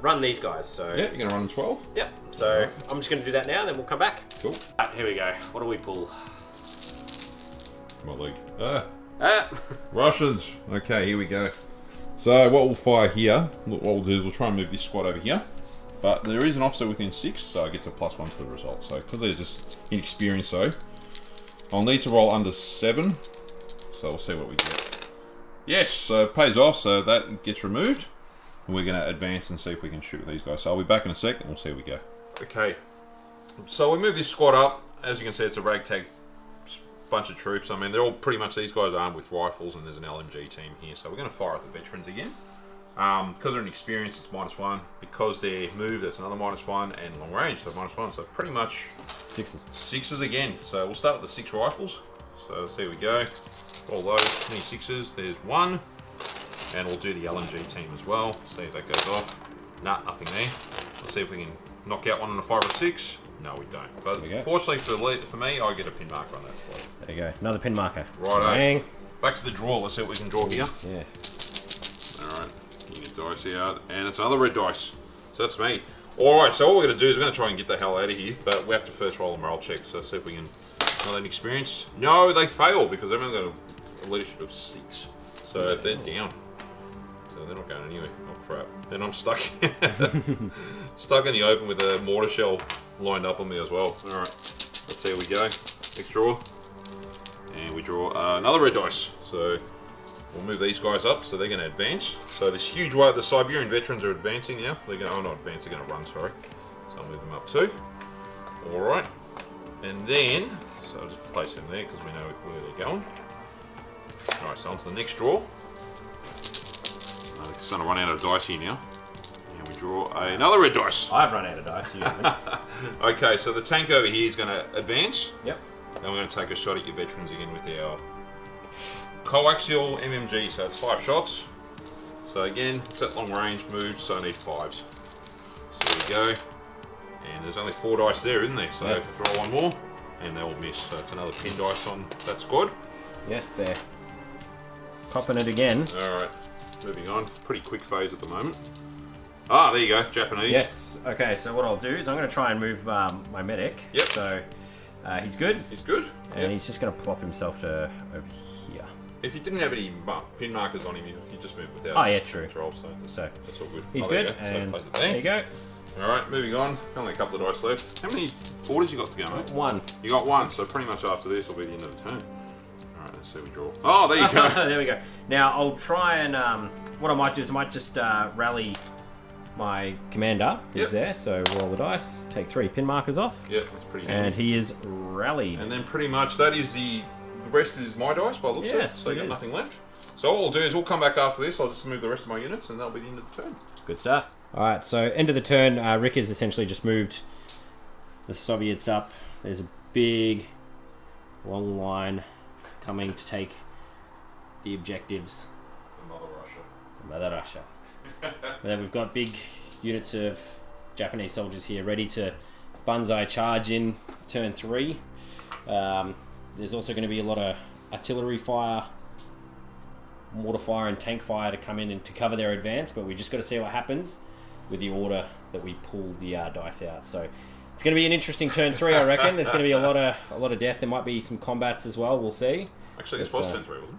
run these guys. So Yeah, you're going to run 12? Yep. So I'm just going to do that now, and then we'll come back. Cool. Here we go. What do we pull? What league? Ah. Russians. Okay, here we go. So what we'll fire here, what we'll do is we'll try and move this squad over here. but there is an officer within 6, so it gets a +1 to the result. So because they're just inexperienced, though, I'll need to roll under 7. So we'll see what we get. Yes, so it pays off. So that gets removed, and we're going to advance and see if we can shoot these guys. So I'll be back in a sec, and we'll see how we go. Okay, so we move this squad up. As you can see, it's a ragtag bunch of troops. I mean, they're all pretty much, these guys are armed with rifles, and there's an LMG team here. So we're going to fire at the veterans again. Because they're inexperienced, it's -1. Because they're moved, it's another -1, and long range, so -1. So pretty much sixes again. So we'll start with the 6 rifles. So there we go. All those, 26s. There's 1, and we'll do the LMG team as well. See if that goes off. Nah, nothing there. Let's see if we can knock out one on a 5 or 6. No, we don't. But fortunately for me, I get a pin marker on that squad. There you go. Another pin marker. Right. Back to the draw. Let's see what we can draw here. Yeah. All right. Get dice out, and it's another red dice. So that's me. All right. So what we're going to do is we're going to try and get the hell out of here, but we have to first roll a morale check. So see if we can. Another experience. No, they fail because they've only got a leadership of 6. So they're down. So they're not going anywhere. Oh crap. Then I'm stuck. Stuck in the open with a mortar shell lined up on me as well. Alright. Let's see how we go. Next draw. And we draw another red dice. So we'll move these guys up so they're going to advance. So this huge wave, the Siberian veterans are advancing now. They're going to, oh not advance, they're going to run, sorry. So I'll move them up too. Alright. And then, so I'll just place them there because we know where they're going. Alright, so on to the next draw. I'm starting to run out of dice here now. And we draw another red dice. I've run out of dice. You haven't. Okay, so the tank over here is going to advance. Yep. And we're going to take a shot at your veterans again with our coaxial MMG. So it's 5 shots. So again, it's at long range, moved, so I need 5s. So there we go. And there's only 4 dice there, isn't there? So yes. Draw one more, and they will miss. So it's another pin dice on that squad. Yes, they're copping it again. Alright, moving on. Pretty quick phase at the moment. Ah, there you go, Japanese. Yes, okay, so what I'll do is I'm going to try and move my medic. Yep. So he's good. He's good. And he's just going to plop himself to over here. If you didn't have any pin markers on him, you just move without. Oh, yeah, true. Control, so that's all good. He's there good. you go. And so place it there. you go. Alright, moving on. Only a couple of dice left. How many borders you got to go, mate? 1. You got 1, so pretty much after this will be the end of the turn. Alright, let's see what we draw. Oh, there you go. There we go. Now, I'll try and, what I might do is I might just rally my commander. He's there, so roll the dice. Take 3 pin markers off. Yeah, that's pretty handy. And he is rallied. And then pretty much that is the rest is my dice by the looks of it. So you got nothing left. So all I'll do is we'll come back after this. I'll just move the rest of my units and that'll be the end of the turn. Good stuff. Alright, so end of the turn, Rick has essentially just moved the Soviets up. There's a big, long line coming to take the objectives. Mother Russia. But then we've got big units of Japanese soldiers here ready to banzai charge in turn 3. There's also going to be a lot of artillery fire, mortar fire and tank fire to come in and to cover their advance, but we just got to see what happens with the order that we pull the dice out. So it's going to be an interesting turn 3, I reckon. There's going to be a lot of death. There might be some combats as well. We'll see. Actually, this was turn 3, wasn't it?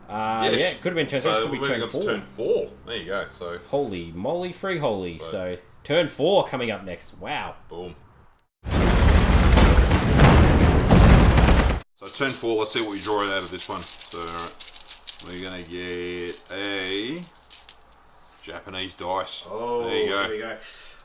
Yes. Yeah, it could have been turn 3. So could be turn 4. Turn 4. There you go. So holy moly, free holy. So turn 4 coming up next. Wow. Boom. So turn 4. Let's see what we draw out of this one. So we're gonna get a Japanese dice. Oh, there you go. There you go.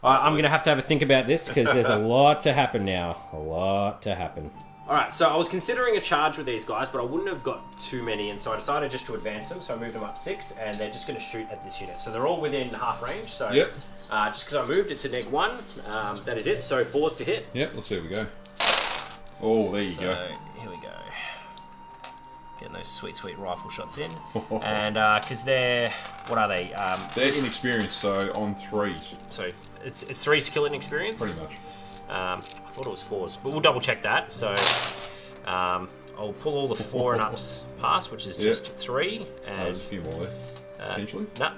I'm going to have a think about this because there's a lot to happen now. A lot to happen. Alright, so I was considering a charge with these guys, but I wouldn't have got too many, and so I decided just to advance them. So I moved them up 6, and they're just going to shoot at this unit. So they're all within half range. So just because I moved, it's a -1. That is it. So 4s to hit. Yep, let's see how we go. Oh, there you go. Here we go. Getting those sweet rifle shots in. And because they're, what are they? They're inexperienced, so on 3s. So it's 3s to kill inexperience? Pretty much. I thought it was 4s, but we'll double check that. So I'll pull all the 4 and ups past, which is just 3. And there's a few more there, potentially. No,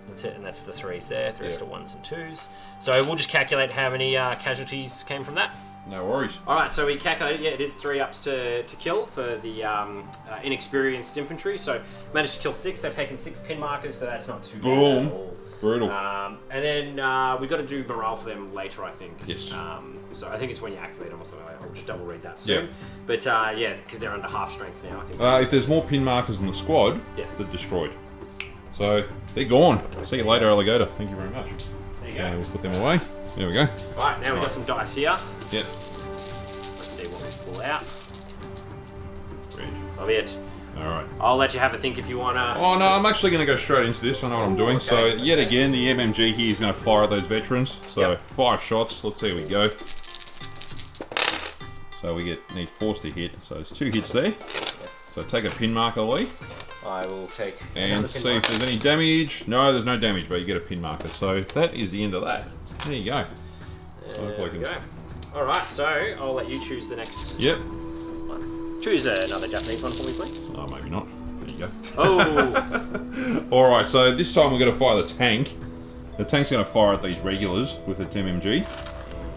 that's it, and that's the 3s there. 3s to 1s and 2s. So we'll just calculate how many casualties came from that. No worries. Alright, so we calculated, it is 3 ups to kill for the inexperienced infantry. So managed to kill 6. They've taken 6 pin markers, so that's not too bad at all. Brutal. And then we've got to do morale for them later, I think. Yes. So I think it's when you activate them or something like that. I'll just double read that soon. Yeah. But yeah, because they're under half strength now, I think. If there's more pin markers in the squad, Yes. they're destroyed. So they're gone. See you later, alligator. Thank you very much. There you go. We'll put them away. There we go. Right, now we've got some dice here. Yep. Let's see what we pull out. Red. So be it. Alright. I'll let you have a think if you want to. Oh no, I'm actually going to go straight into this. I know what I'm doing. Okay. So yet again, the MMG here is going to fire at those veterans. So 5 shots. Let's see how we go. So we need 4 to hit. So there's 2 hits there. Yes. So take a pin marker, Leigh. I will take And another see pin if there's any damage. No, there's no damage, but you get a pin marker. So that is the end of that. There you go. There we go. Alright, so I'll let you choose the next Yep. one. Choose another Japanese one for me, please. Oh, maybe not. There you go. Oh! Alright, so this time we're going to fire the tank. The tank's going to fire at these regulars with its MMG.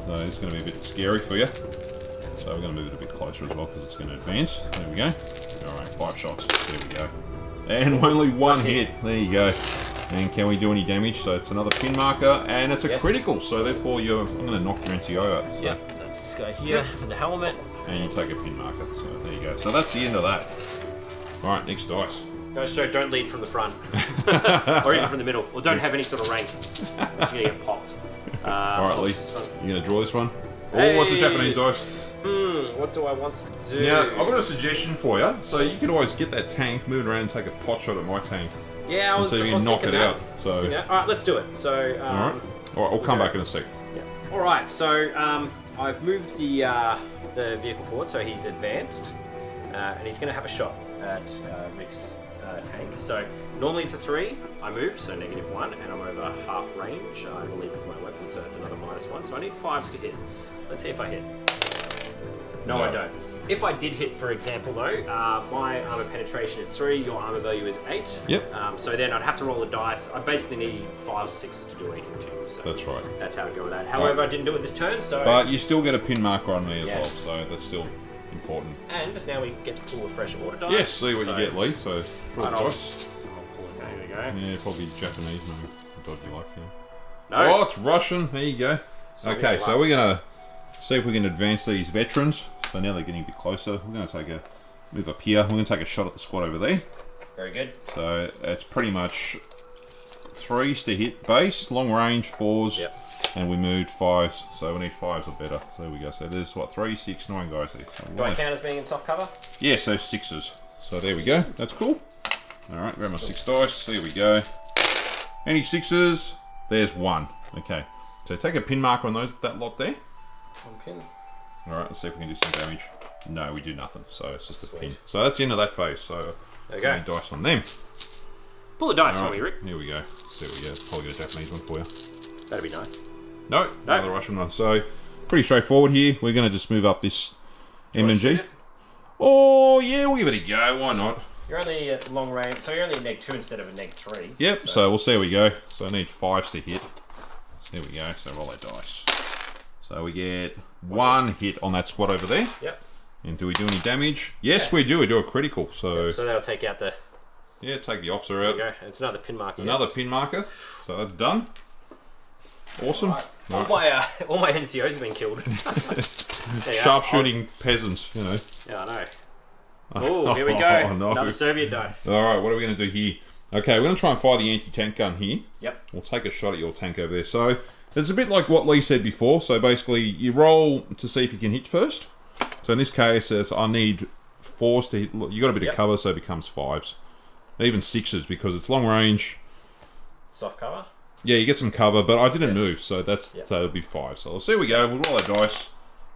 So it's going to be a bit scary for you. So we're going to move it a bit closer as well because it's going to advance. There we go. Alright, 5 shots. There we go. And only 1 hit. There you go. And can we do any damage? So it's another pin marker, and it's a critical. So therefore, I'm going to knock your NCO out. So. Yep, that's this guy here with the helmet. And you take a pin marker. So there you go. So that's the end of that. Alright, next dice. No, so don't lead from the front. Or even from the middle. Or don't have any sort of rank. It's going to get popped. Alright, Leigh. You going to draw this one? Hey. Oh, what's a Japanese dice? What do I want to do? Now, I've got a suggestion for you. So you could always get that tank, move it around and take a pot shot at my tank. Yeah, I was so you was can knock it thinking out. that. So, Alright, let's do it. So, alright, I'll come back in a sec. Yeah. Alright, so I've moved the vehicle forward, so he's advanced. And he's going to have a shot at Rick's tank. So normally it's a 3, I moved, so -1, and I'm over half range, I believe, with my weapon, so it's another -1. So I need 5s to hit. Let's see if I hit. No, I don't. If I did hit, for example, though, my armor penetration is 3, your armor value is 8. Yep. So then I'd have to roll the dice. I basically need 5s or 6s to do anything to you. So That's right. that's how I go with that. However, I didn't do it this turn, so... But you still get a pin marker on me as Yes. well, so that's still important. And now we get to pull a fresh order dice. Yes, see what you get, Leigh. So, roll Right, the I'll dice. pull this out. Here we go. Yeah, probably Japanese, maybe. Dodgy like, yeah. No. Oh, it's Russian. There you go. Soviet Okay, so luck. we're going to see if we can advance these veterans. So now they're getting a bit closer. We're going to take a move up here. We're going to take a shot at the squad over there. Very good. So it's pretty much 3s to hit base, long range, 4s, Yep. and we moved 5s. So we need 5s or better. So there we go. So there's what, 3, 6, 9 guys there. So Do I count as being in soft cover? yeah, so 6s. So there we go. That's cool. Alright, grab my 6 dice. There we go. Any 6s? There's 1. Okay. So take a pin marker on that lot there. 1 pin. Alright, let's see if we can do some damage. No, we do nothing. So it's just a Sweet. pin. So that's the end of that phase. So There we go. any dice on them. Pull the dice Alright, for me, Rick. here we go. See what we get. Probably get a Japanese one for you. That'd be nice. No, another Russian one. So pretty straightforward here. We're going to just move up this Do you wanna shoot MMG. it? Oh yeah, we'll give it a go. Why not? You're only at long range, so you're only a -2 instead of a -3. Yep. So we'll see how we go. So I need 5s to hit. There we go. So roll that dice. So we get 1 hit on that squad over there. Yep. And do we do any damage? Yes, we do. We do a critical. So So that'll take out the... yeah, take the officer There out. you go. It's another pin marker. Another yes. pin marker. So that's done. Awesome. Right. All my NCOs have been killed. There you are. Sharpshooting peasants, you know. Yeah, I know. Oh, here we go. Oh, no. Another Soviet dice. All right, what are we going to do here? Okay, we're going to try and fire the anti-tank gun here. Yep. We'll take a shot at your tank over there. So it's a bit like what Leigh said before. So basically, you roll to see if you can hit first. So in this case, I need 4s to hit. You got a bit of cover, so it becomes 5s, even 6s because it's long range. Soft cover. Yeah, you get some cover, but I didn't move, so so it'll be 5. So let's see. We go. We'll roll our dice.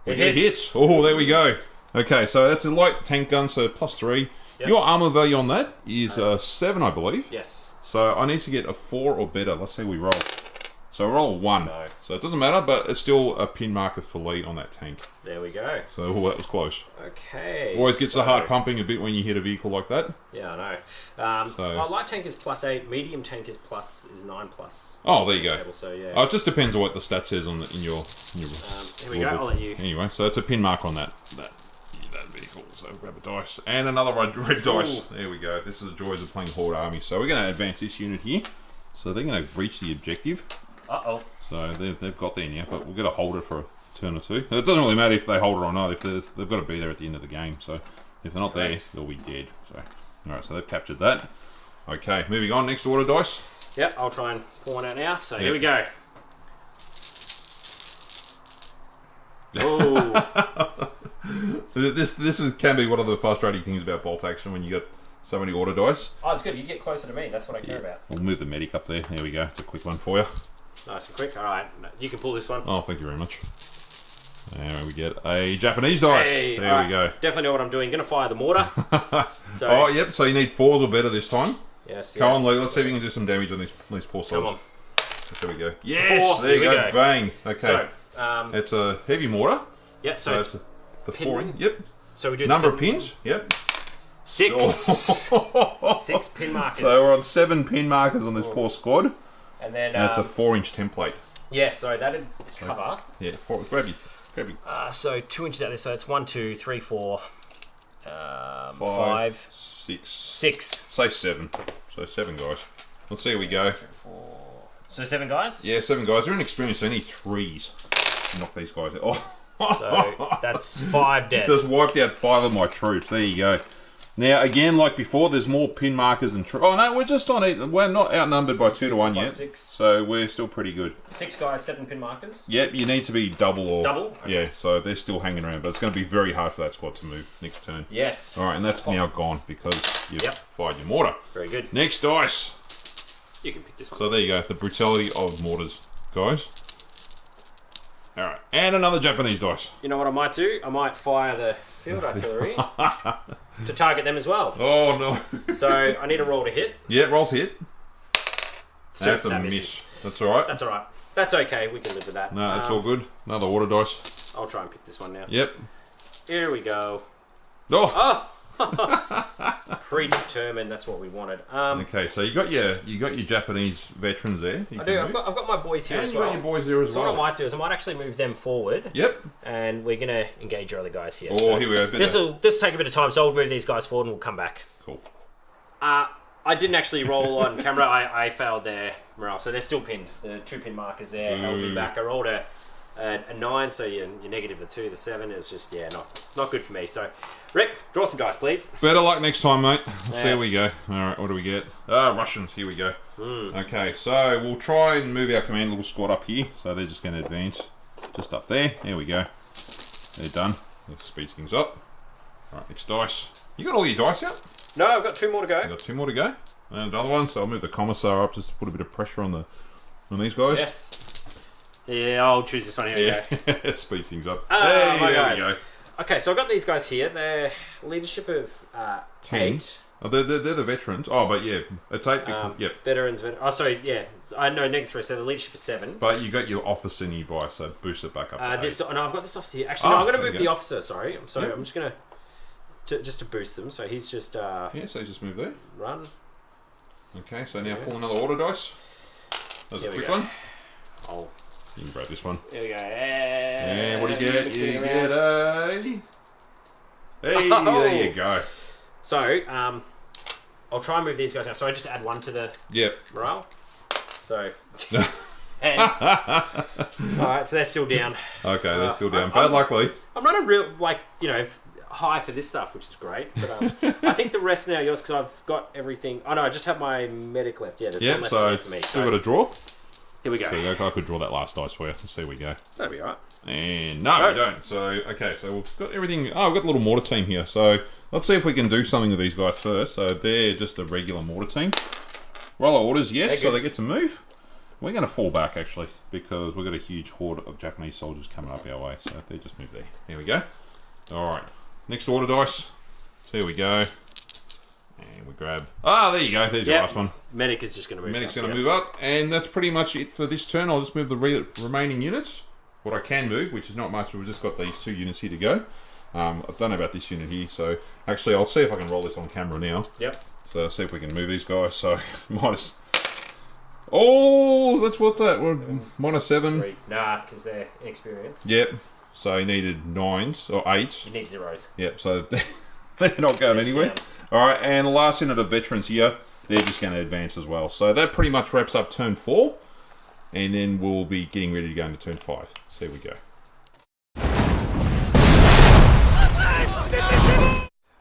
We get hits. Oh, there we go. Okay, so that's a light tank gun, so +3. Yep. Your armor value on that is 7, I believe. Yes. So I need to get a 4 or better. Let's see we roll. So roll 1. No. So it doesn't matter, but it's still a pin marker for Leigh on that tank. There we go. So that was close. Okay. Always gets the heart pumping a bit when you hit a vehicle like that. Yeah, I know. So- our light tank is +8. Medium tank is 9+. Oh, there you go. Table, so yeah. Oh, it just depends on what the stat says on in your Here we go. I'll let you. Anyway, so it's a pin mark on that vehicle. So grab a dice and another red dice. Ooh. There we go. This is the joys of playing Horde Army. So we're going to advance this unit here. So they're going to reach the objective. Uh-oh. So they've got there now, but we've got to hold it for a turn or two. It doesn't really matter if they hold it or not. If they've got to be there at the end of the game. So if they're not there, they'll be dead. So all right, so they've captured that. Okay, moving on. Next order dice. Yep, I'll try and pull one out now. So here we go. Oh. Can be one of the frustrating things about bolt action when you get so many order dice. Oh, it's good. You get closer to me. That's what I care about. We'll move the medic up there. There we go. It's a quick one for you. Nice and quick. All right, you can pull this one. Oh, thank you very much. There we get a Japanese dice. Hey, there we go. Definitely know what I'm doing. Going to fire the mortar. So, oh, yep. So you need 4s or better this time. Yes. Come on, Leigh. Let's see if we can do some damage on these poor souls. Come on. There we go. Yes. There you go. Bang. Okay. So, it's a heavy mortar. Yeah. So it's the 4 in. Yep. So we do number of pins. Yep. 6. 6 pin markers. So we're on 7 pin markers on this poor squad. And then that's a 4-inch template. Yeah. So that'd cover. Yeah. Grab you. So 2 inches out there. So it's 1, 2, 3, 4, 5, 6. 6. Say 7. So 7 guys. Let's see how we go. 4. So 7 guys. Yeah, 7 guys. They're inexperienced. They need 3s. Knock these guys out. Oh. So that's 5 dead. Just wiped out 5 of my troops. There you go. Now again, like before, there's more pin markers and oh no, we're just on. We're not outnumbered by 2 to 1 yet. 6. So we're still pretty good. 6 guys, 7 pin markers. Yep, you need to be double or double. Okay. Yeah, so they're still hanging around, but it's going to be very hard for that squad to move next turn. Yes. All right, and that's now gone because you've fired your mortar. Very good. Next dice. You can pick this one. So there you go, the brutality of mortars, guys. All right, and another Japanese dice. You know what I might do? I might fire the field artillery to target them as well. Oh no! So I need a roll to hit. Yeah, roll to hit. That's a miss. Misses. That's all right. That's all right. That's okay. We can live with that. No, it's all good. Another order dice. I'll try and pick this one now. Yep. Here we go. Oh. Predetermined. That's what we wanted. Okay, so you got your Japanese veterans there. I do. I've got my boys here as well. You got your boys there as well. So what I might do is I might actually move them forward. Yep. And we're gonna engage your other guys here. Oh, so here we go. This will take a bit of time, so I'll move these guys forward and we'll come back. Cool. I didn't actually roll on camera. I failed their morale, so they're still pinned. The 2 pin markers there held me back. I rolled a 9, so you're negative the 2, the 7. It was just not good for me. So, Rick, draw some dice, please. Better luck next time, mate. Let's see how we go. All right, what do we get? Russians. Here we go. Okay, so we'll try and move our command little squad up here. So they're just going to advance just up there. There we go. They're done. Let's speed things up. All right, next dice. You got all your dice out? No, I've got 2 more to go. You've got 2 more to go. And another one. So I'll move the commissar up just to put a bit of pressure on these guys. Yes. Yeah, I'll choose this one here. Yeah, it speeds things up. There we go. Okay, so I've got these guys here. They're leadership of 8. Oh, they're the veterans. Oh, but yeah, it's 8. Yep. Veterans. Oh, sorry. Yeah, I know -3. So the leadership is 7. But you got your officer nearby, so boost it back up. To this. No, I've got this officer here. Actually, no, I'm going to move the officer. Sorry, I'm sorry. Yep. I'm just going to boost them. So he's just. Yeah, so you just move there. Run. Okay, so now pull another order dice. That's a quick one. Oh. You can grab this one. There we go. And what do you get? You get a... Hey, there you go. So, I'll try and move these guys now. So I just add 1 to the morale. So... Alright, so they're still down. Okay, they're still down. Bad luck, Leigh. I'm running real, high for this stuff, which is great. But I think the rest now are yours because I've got everything. Oh no, I just have my medic left. Yeah, there's one left here for me. Still got a draw. Here we go. So I could draw that last dice for you. Let's see how we go. That'll be alright. And no, we don't. So, okay, so we've got everything. Oh, we've got the little mortar team here. So, let's see if we can do something with these guys first. So, they're just a regular mortar team. Roll our orders, yes, so they get to move. We're going to fall back, actually, because we've got a huge horde of Japanese soldiers coming up our way. So, they just move there. Here we go. Alright, next order dice. So, here we go. And we grab... Ah, there you go. There's your last one. Medic is just going to move Medic's going to move up. And that's pretty much it for this turn. I'll just move the remaining units. What I can move, which is not much, we've just got these 2 units here to go. I don't know about this unit here, so actually I'll see if I can roll this on camera now. Yep. So let's see if we can move these guys. So minus... Oh, what's that? We're -7. 3. Nah, because they're inexperienced. Yep. So he needed 9s or 8s. You need 0s. Yep, so they're not going anywhere. Alright, and the last unit of veterans here. they're just going to advance as well. So that pretty much wraps up turn 4, and then we'll be getting ready to go into turn 5. So there we go.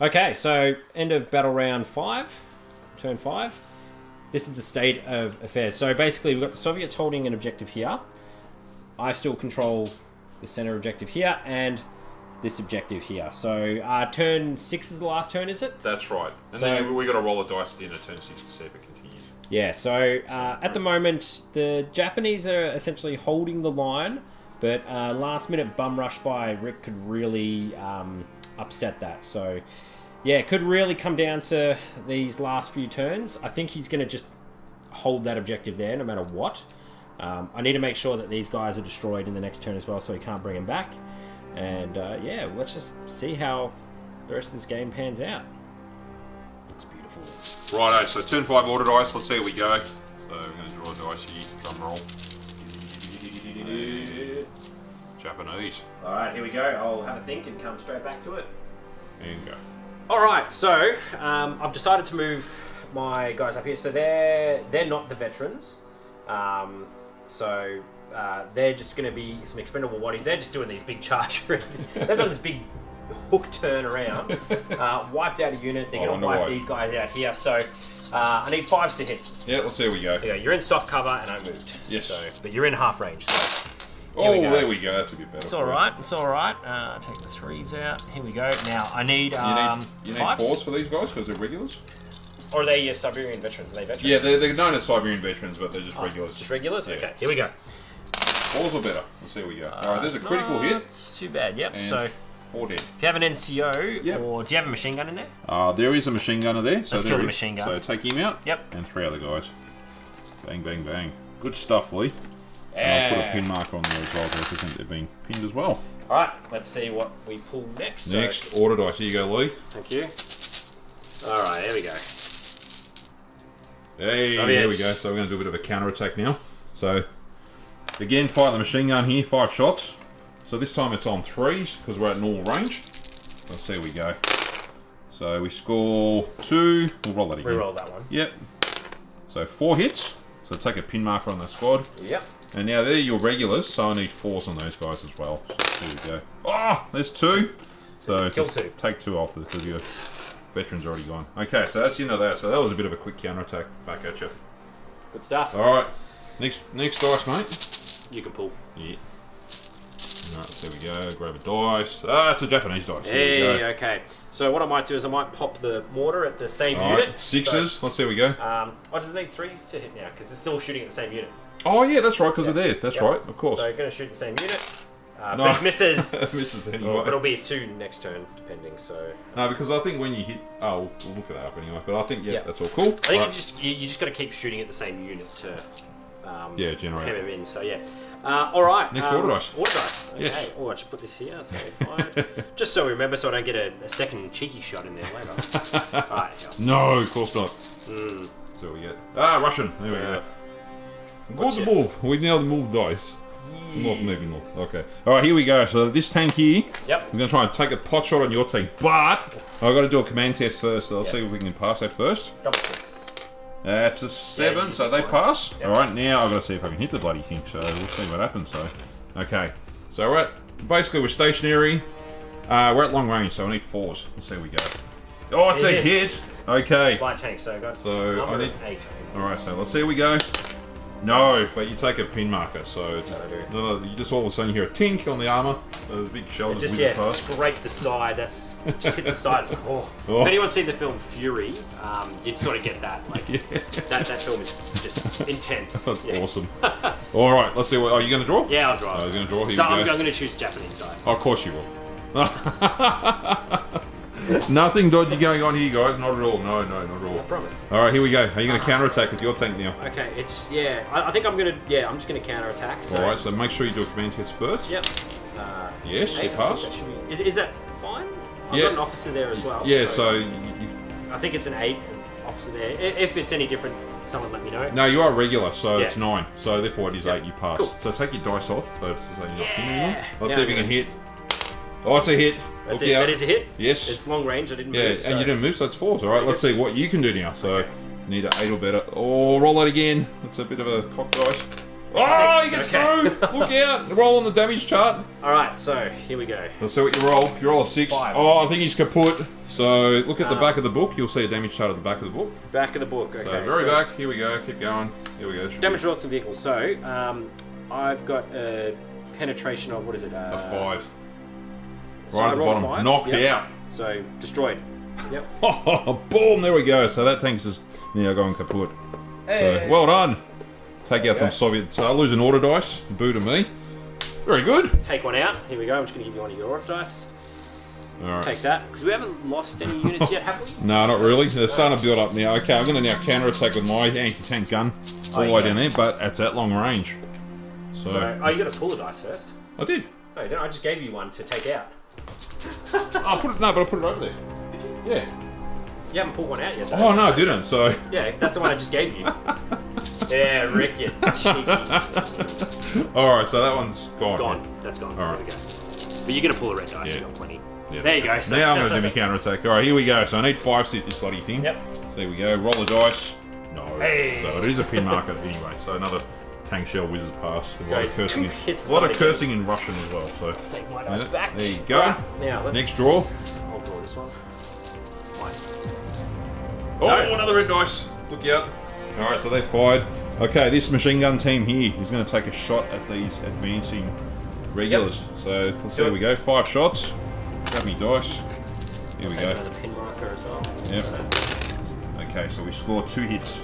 Okay, so end of battle round 5, turn 5. This is the state of affairs. So basically, we've got the Soviets holding an objective here. I still control the center objective here and this objective here. So turn 6 is the last turn, is it? That's right. And So- then we got to roll a dice at the end of turn 6 to see if it continues. Yeah, so at the moment, the Japanese are essentially holding the line, but last minute bum rush by Rick could really upset that. So yeah, it could really come down to these last few turns. I think he's going to just hold that objective there no matter what. I need to make sure that these guys are destroyed in the next turn as well, so he can't bring them back. And yeah, let's just see how the rest of this game pans out. Looks beautiful. Righto, so turn 5 order dice. Let's see how we go. So we're going to draw a dice here. Drum roll. Japanese. Alright, here we go. I'll have a think and come straight back to it. And go. Alright, so I've decided to move my guys up here. So they're not the veterans. So they're just going to be some expendable bodies. They're just doing these big charges. They've done this big hook turn around. Wiped out a unit. They're going to wipe these guys out here. So I need 5s to hit. Yeah, let's see how we go. There you go. You're in soft cover and I moved. Yes. So, but you're in half range. So Oh, we go. there we go. That's a bit better. it's all right. It's all right. Take the 3s out. Here we go. Now I need You need 5s? 4s for these guys because they're regulars? Or are they Siberian veterans? Are they veterans? Yeah, they're known as Siberian veterans, but they're just regulars. Just regulars? Yeah. Okay, here we go. 4s are better. Let's see how we go. Alright, there's a critical hit. It's too bad, yep. And So, 4 dead. if you have an NCO, Yep. or do you have a machine gun in there? There is a machine gunner there. So Let's kill the machine gun. So take him out. Yep. And 3 other guys. Bang, bang, bang. Good stuff, Leigh. And I'll put a pin marker on there as well, because I think they've been pinned as well. Alright, let's see what we pull next. Next, order dice. Here you go, Leigh. Thank you. Alright, here we go. Hey, Soviets. there we go. So we're going to do a bit of a counter attack now. So, again, fire the machine gun here, 5 shots. So this time it's on 3s, because we're at normal range. Let's see how we go. So we score 2. We'll roll that again. Reroll that one. Yep. So 4 hits. So take a pin marker on that squad. Yep. And now they're your regulars, so I need 4s on those guys as well. So there we go. Oh, there's 2. So kill just 2. take 2 off because your veteran's already gone. Okay, so that's the end of that. So that was a bit of a quick counter attack back at you. Good stuff. Alright, next dice, mate. You can pull. Yeah. Alright, so there we go. Grab a dice. It's a Japanese dice. There we Hey, go. okay. So what I might do is I might pop the mortar at the same Alright, unit. 6s. So, Let's see how we go. I just need 3s to hit now because it's still shooting at the same unit. Oh, yeah, that's right, because they're there. That's Yep. right, of course. So going to shoot the same unit. No. But it misses. Misses But anyway. it'll be a 2 next turn, depending. So No, because I think when you hit... Oh, we'll look at that up anyway. But I think, yeah, Yep. that's all cool. I think Right. you just got to keep shooting at the same unit to Yeah, generate. hem him in. So yeah. All right. Next order dice. Order dice. Okay. Yes. Oh, I should put this here. So fine. Just so we remember, so I don't get a second cheeky shot in there later. All right. Here. No, of course not. Mm. So we get... Russian. There we go. What's Good it? move. We now move dice. North, maybe north. Okay. Alright, here we go. So this tank here, Yep. I'm going to try and take a pot shot on your tank, but I've got to do a command test first, so I'll see if we can pass that first. Double 6. That's a 7, you so did they fine. pass. Yep. Alright, now I've got to see if I can hit the bloody thing, so we'll see what happens. So, okay. So basically we're stationary. We're at long range, so I need 4s. Let's see how we go. Oh, it's a It is. hit! Okay. Light tank. So guys. So, number I need- 8. Alright, so let's see how we go. No, but you take a pin marker, so it's, I do. no, you just all of a sudden hear a tink on the armour. So there's a big shell Just whizzes past. scrape the side. That's just hit the side. It's like, oh. Oh. If anyone's seen the film Fury, you'd sort of get that. Like Yeah. that film is just intense. That's Yeah. awesome. All right, let's see. What are you going to draw? Yeah, I'll draw. Oh, you're going to draw. Here So we I'm go. going to choose Japanese dice. Oh, of course you will. Nothing dodgy going on here, guys. Not at all. No, not at all. I promise. All right, here we go. Are you going to counter attack with your tank now? Okay, it's I think I'm gonna I'm just gonna counter attack. So. All right, so make sure you do a command test first. Yep. Yes, 8, you pass. I think that should be, is that fine? I've Yeah. got an officer there as well. Yeah, so you, I think it's an 8 officer there. If it's any different, someone let me know. no, you are regular, so Yeah. it's 9. So therefore it is Yeah. 8. You pass. Cool. So take your dice off. So it's you're not hitting anyone. Yeah. Let's Now see if you I'm can hit. Oh, it's a hit. That's Look it. out. That is a hit. Yes. It's long range. I didn't Yeah, move. and you didn't move, so it's 4s. All right, Very let's good. see what you can do now. So Okay. Need an 8 or better. Oh, roll that again. That's a bit of a cock dice. Oh, he gets through! Look out! Roll on the damage chart. Alright, so here we go. Let's see what you roll. If you roll a 6, 5. oh, I think he's kaput. So look at the back of the book. You'll see a damage chart at the back of the book. Back of the book, okay. So very back. Here we go. Keep going. Here we go. Damage results of the vehicle. So, I've got a penetration of, what is it? A 5. So Right I at the rolled bottom. 5. Knocked Yep. out. So, destroyed. Yep. Boom! There we go. So that tank's just now going kaput. Hey. So, well done. Take out Okay. some Soviets. So I'll lose an order dice. Boo to me. Very good. Take one out. Here we go. I'm just going to give you one of your order dice. Alright. Take that. Because we haven't lost any units yet, have we? No, not really. They're starting to build up now. Okay, I'm going to now counter-attack with my anti-tank gun all the way down there, but it's at long range. So Oh, you got to pull the dice first. I did. No, you don't. I just gave you one to take out. But I put it over there. Did you? Yeah. You haven't pulled one out yet, though. Oh no, I didn't. So. Yeah, that's the one I just gave you. Yeah, Rick, you cheeky. Alright, so that one's gone. Gone. That's gone. All right. There we go. But you're going to pull a red dice. Yeah. You got plenty. Yeah. There you go. So. Now I'm going to do my counter-attack. Alright, here we go. So I need 5 to hit this bloody thing. Yep. So here we go. Roll the dice. No. Hey. So it is a pin marker anyway. So another tank shell whizzes past. A lot of Goes cursing. 2 hits A lot of something. cursing in Russian as well. So Take my dice back. there you go. Right, now, let's... Next draw. I'll draw this one. One. Oh, No. another red dice. Look out. Alright, so they fired. Okay, this machine gun team here is going to take a shot at these advancing regulars. So let's see, here we go. 5 shots. Grab me dice. Here we Take go. another pin marker as well. Yep. Okay, so we score 2 hits.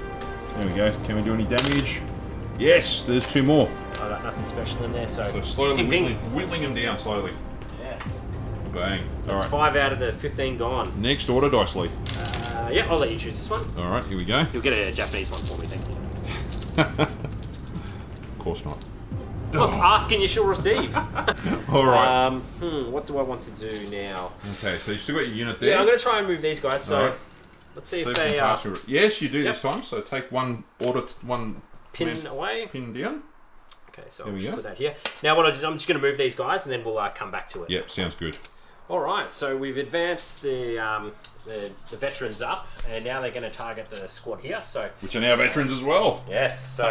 There we go. Can we do any damage? Yes, there's 2 more. I got nothing special in there, so... So slowly Ping, ping. whittling them down slowly. Yes. Bang. That's Alright. 5 out of the 15 gone. Next order dice, Leigh. Yeah, I'll let you choose this one. Alright, here we go. You'll get a Japanese one for me, thank you. Of course not. Look, ask and you shall receive. Alright. What do I want to do now? Okay, so you still got your unit there. Yeah, I'm going to try and move these guys, so... Alright. Let's see So if you can they pass your- Yes, you do Yep. this time. So take one pin command- away. pin down. Okay, so There I'll we just go. put that here. Now what I'm just going to move these guys and then we'll come back to it. Yep, sounds good. Alright, so we've advanced the veterans up and now they're going to target the squad here, so... Which are now veterans as well. Yes, so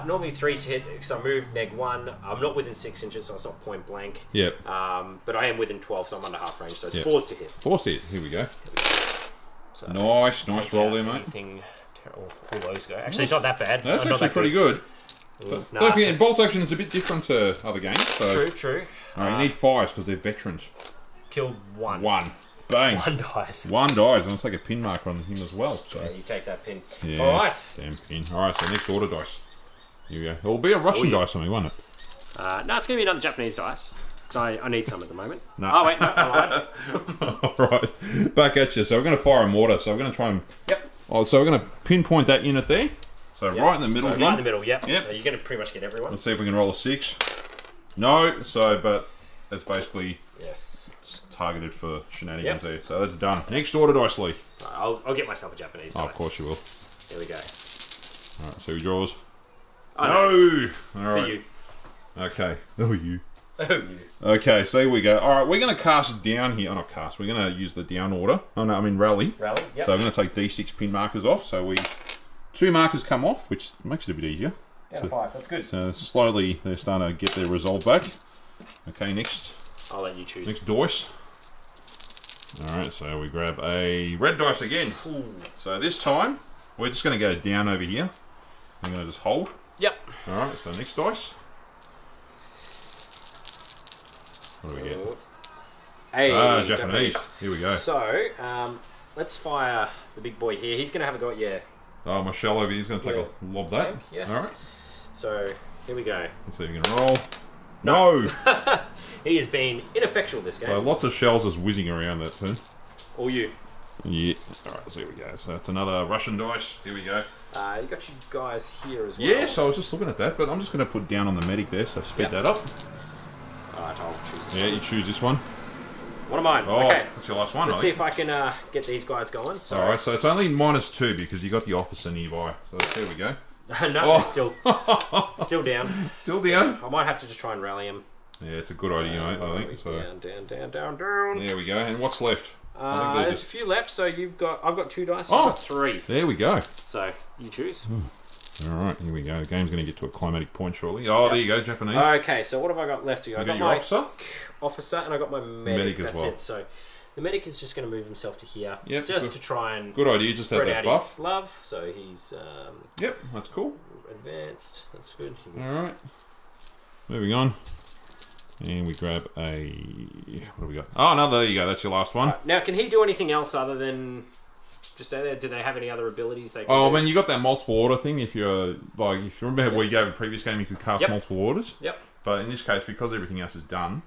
normally 3's hit, because I moved neg 1. I'm not within 6 inches, so it's not point blank. Yep. But I am within 12, so I'm under half range, so it's Yep. 4's to hit. Force hit. Here we go. So Nice take roll out there, mate. anything terrible. All those go. Actually, it's not that bad. That's Not actually that pretty good. But Nah, don't forget, it's- bolt action is a bit different to other games. So. True. Alright, you need 5s because they're veterans. Killed 1. 1. Bang. 1 dies. 1 dies, and I'll take a pin marker on him as well. So. Yeah, you take that pin. Yeah, Alright. damn pin. Alright, so next order dice. Here we go. It'll be a Russian yeah. dice on me, won't it? No, it's going to be another Japanese dice. 'Cause I need some at the moment. No. Oh, wait, no, I lied. Alright, back at you. So we're going to fire a mortar. So we're going to try and... Yep. Oh, so we're going to pinpoint that unit there. So Yep. right in the middle So here. right in the middle, yep. Yep. So you're going to pretty much get everyone. Let's see if we can roll a 6. No, so, but it's basically Yes. it's targeted for shenanigans Yep. there. So that's done. Next order dice, Leigh. I'll get myself a Japanese Oh, dice. of course you will. Here we go. Alright, so he draws. Oh, No! nice. Alright. For you. Okay. Oh, you. Oh, you. Okay, so here we go. Alright, we're going to cast down here. Oh, not cast. We're going to use the down order. Oh, no, I mean rally. Rally, yep. So I'm going to take D6 pin markers off. So 2 markers come off, which makes it a bit easier. Down to 5, that's good. So slowly they're starting to get their resolve back. Okay, next I'll let you choose. dice. Alright, so we grab a red dice again. Ooh. So this time, we're just going to go down over here. I'm going to just hold. Yep. Alright, so next dice. What do we get? Hey, Japanese. Here we go. So, let's fire the big boy here. He's going to have a go at you. Oh, my shell over here is going to take Yeah. a lob that. Tank, yes. Alright, So, here we go. let's see if we can roll. No! He has been ineffectual this game. So lots of shells just whizzing around that turn. All you. Yeah. Alright, so here we go. So that's another Russian dice. Here we go. You got you guys here as well. Yes, I was just looking at that, but I'm just going to put down on the medic there, so speed Yep. that up. Alright, I'll choose this Yeah, one. you choose this one. One of mine. Oh, Okay. that's your last one, Let's I see think. if I can get these guys going. So. Alright, so it's only -2 because you got the officer nearby. So there we go. No, Oh. they're still down. Still down? I might have to just try and rally him. Yeah, it's a good idea, mate, I think. So Down. there we go. And what's left? There's a few left, so I've got 2 dice, you've got 3. There we go. So, you choose. Alright, here we go. The game's going to get to a climatic point shortly. Oh, there you go, Japanese. Okay, so what have I got left to go? I got your my officer, and I got my medic. As That's well. it. So, the medic is just going to move himself to here, Yep, just to try and good idea. Just have spread that out buff. his love. So he's Yep, that's cool. advanced. That's good. Alright. Moving on. And we grab a... What do we got? Oh, no, there you go. That's your last one. Now, can he do anything else other than just stay there? Do they have any other abilities they can Oh, do? man, you got that multiple order thing. If you're like, if you remember where you gave a previous game, you could cast multiple orders. Yep. But in this case, because everything else is done,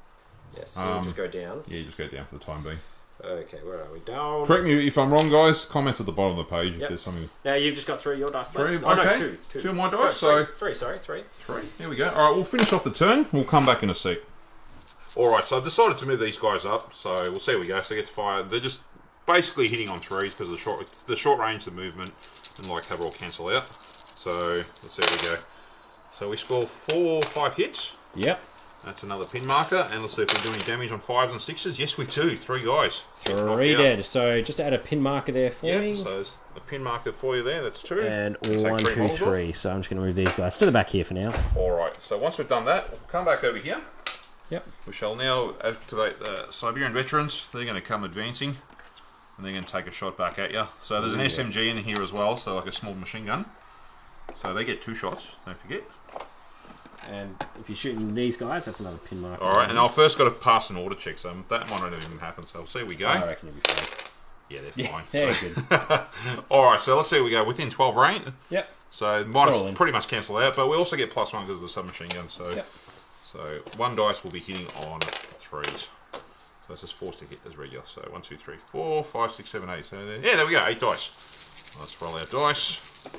Yes, so you just go down. yeah, you just go down for the time being. Okay, where are we? Down. Correct me if I'm wrong, guys. Comments at the bottom of the page if there's something. Now you've just got 3 of your dice left. 3. Oh, Okay. no, 2. 2 of my dice. Oh, So 3. Sorry, 3. 3. There we go. All right, we'll finish off the turn. We'll come back in a sec. All right, so I've decided to move these guys up. So we'll see how we go. So they get to fire. They're just basically hitting on 3s because of the short range, the movement, and like have it all cancel out. So let's see how we go. So we score 4, 5 hits. Yep. That's another pin marker, and let's see if we do any damage on 5s and 6s. Yes, we do. 3 guys. 3 dead. So just add a pin marker there for me. So there's a pin marker for you there. That's 2. And Take 1, 2, models 3. So I'm just going to move these guys to the back here for now. All right. So once we've done that, we'll come back over here. Yep. We shall now activate the Siberian veterans. They're going to come advancing, and they're going to take a shot back at you. So there's an SMG in here as well, so like a small machine gun. So they get 2 shots. Don't forget. And if you're shooting these guys, that's another pin marker. All right, and I've first got to pass an order check, so that might not even happen. So we'll see how we go. I reckon you'll be fine. Yeah, they're fine. Very So- good. All right, so let's see how we go. Within 12 range. Yep. So minus pretty much cancel out, but we also get +1 because of the submachine gun. So, so 1 dice will be hitting on 3s. So that's just forced to hit as regular. So 1, 2, 3, 4, 5, 6, 7, 8. So there we go. 8 dice. Let's roll our dice.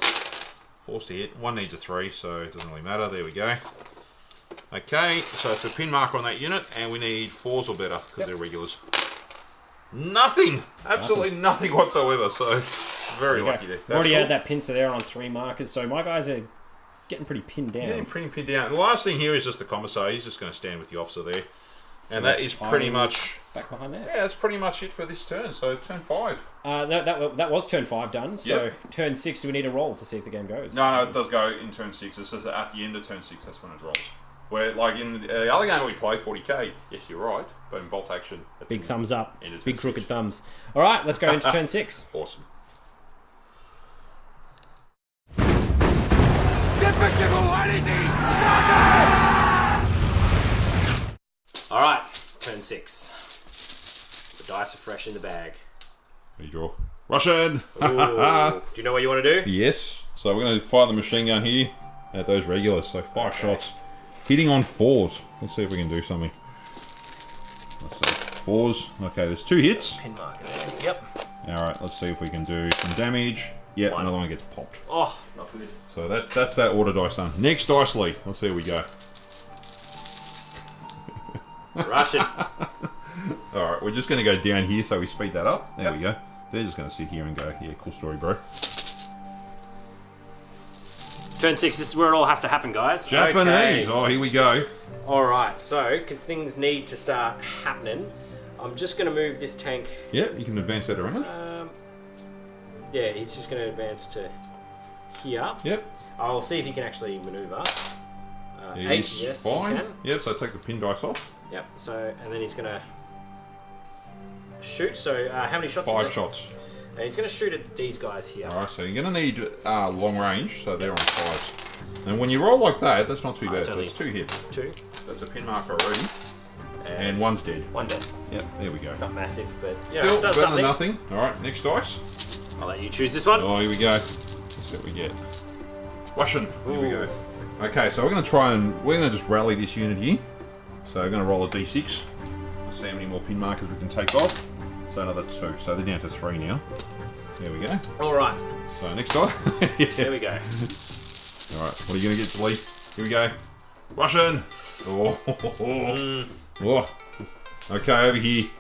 Forced to hit. 1 needs a 3, so it doesn't really matter. There we go. Okay, so it's a pin marker on that unit, and we need 4s or better because they're regulars. Nothing! Absolutely nothing whatsoever, so very lucky there. I've already had that pincer there on 3 markers, so my guys are getting pretty pinned down. Yeah, pretty pinned down. The last thing here is just the commissar. He's just going to stand with the officer there. And that is pretty much... Back behind there. Yeah, that's pretty much it for this turn, so turn 5. That was turn 5 done, so turn 6, do we need a roll to see if the game goes? No, it does go in turn 6. It says that at the end of turn 6, that's when it rolls. Where, like in the other game we play, 40k, yes, you're right, but in bolt action... Big thumbs up, big crooked thumbs. Alright, let's go into turn 6. Awesome. Alright, turn 6. The dice are fresh in the bag. There you draw. Russian! Ooh, do you know what you want to do? Yes. So we're going to fire the machine gun here at those regulars. So 5 shots. Hitting on 4s. Let's see if we can do something. Let's see. 4s. Okay, there's 2 hits. Pin marker there. Yep. Alright, let's see if we can do some damage. Yeah, 1. Another one gets popped. Oh, not good. So that's that order dice done. Next dice, Leigh. Let's see how we go. Russian. Alright, we're just going to go down here so we speed that up. There we go. They're just going to sit here and go, yeah, cool story, bro. Turn 6, this is where it all has to happen, guys. Japanese! Okay. Oh, here we go. Alright, so, because things need to start happening, I'm just going to move this tank. Yep, you can advance that around. Yeah, he's just going to advance to here. Yep. I'll see if he can actually maneuver. 8, He's yes, fine. he can. Yep, so take the pin dice off. Yep, so, and then he's going to shoot. So, how many shots 5 is it? shots. And he's going to shoot at these guys here. Alright, so you're going to need long range, so they're on 5s. And when you roll like that, that's not too bad, so it's 2 hits. 2. That's a pin marker already. And 1's dead. 1 dead. Yep, there we go. Not massive, but yeah, Still it does better something. than nothing. Alright, next dice. I'll let you choose this one. Oh, here we go. Let's see what we get. Russian. Here we go. Okay, so we're going to just rally this unit here. So we're going to roll a d6. Let's see how many more pin markers we can take off. So another 2. So they're down to 3 now. There we go. Alright. So next die. Yeah. There we go. Alright, what are you going to get, Leigh? Here we go. Russian! Oh. Oh. Okay, over here.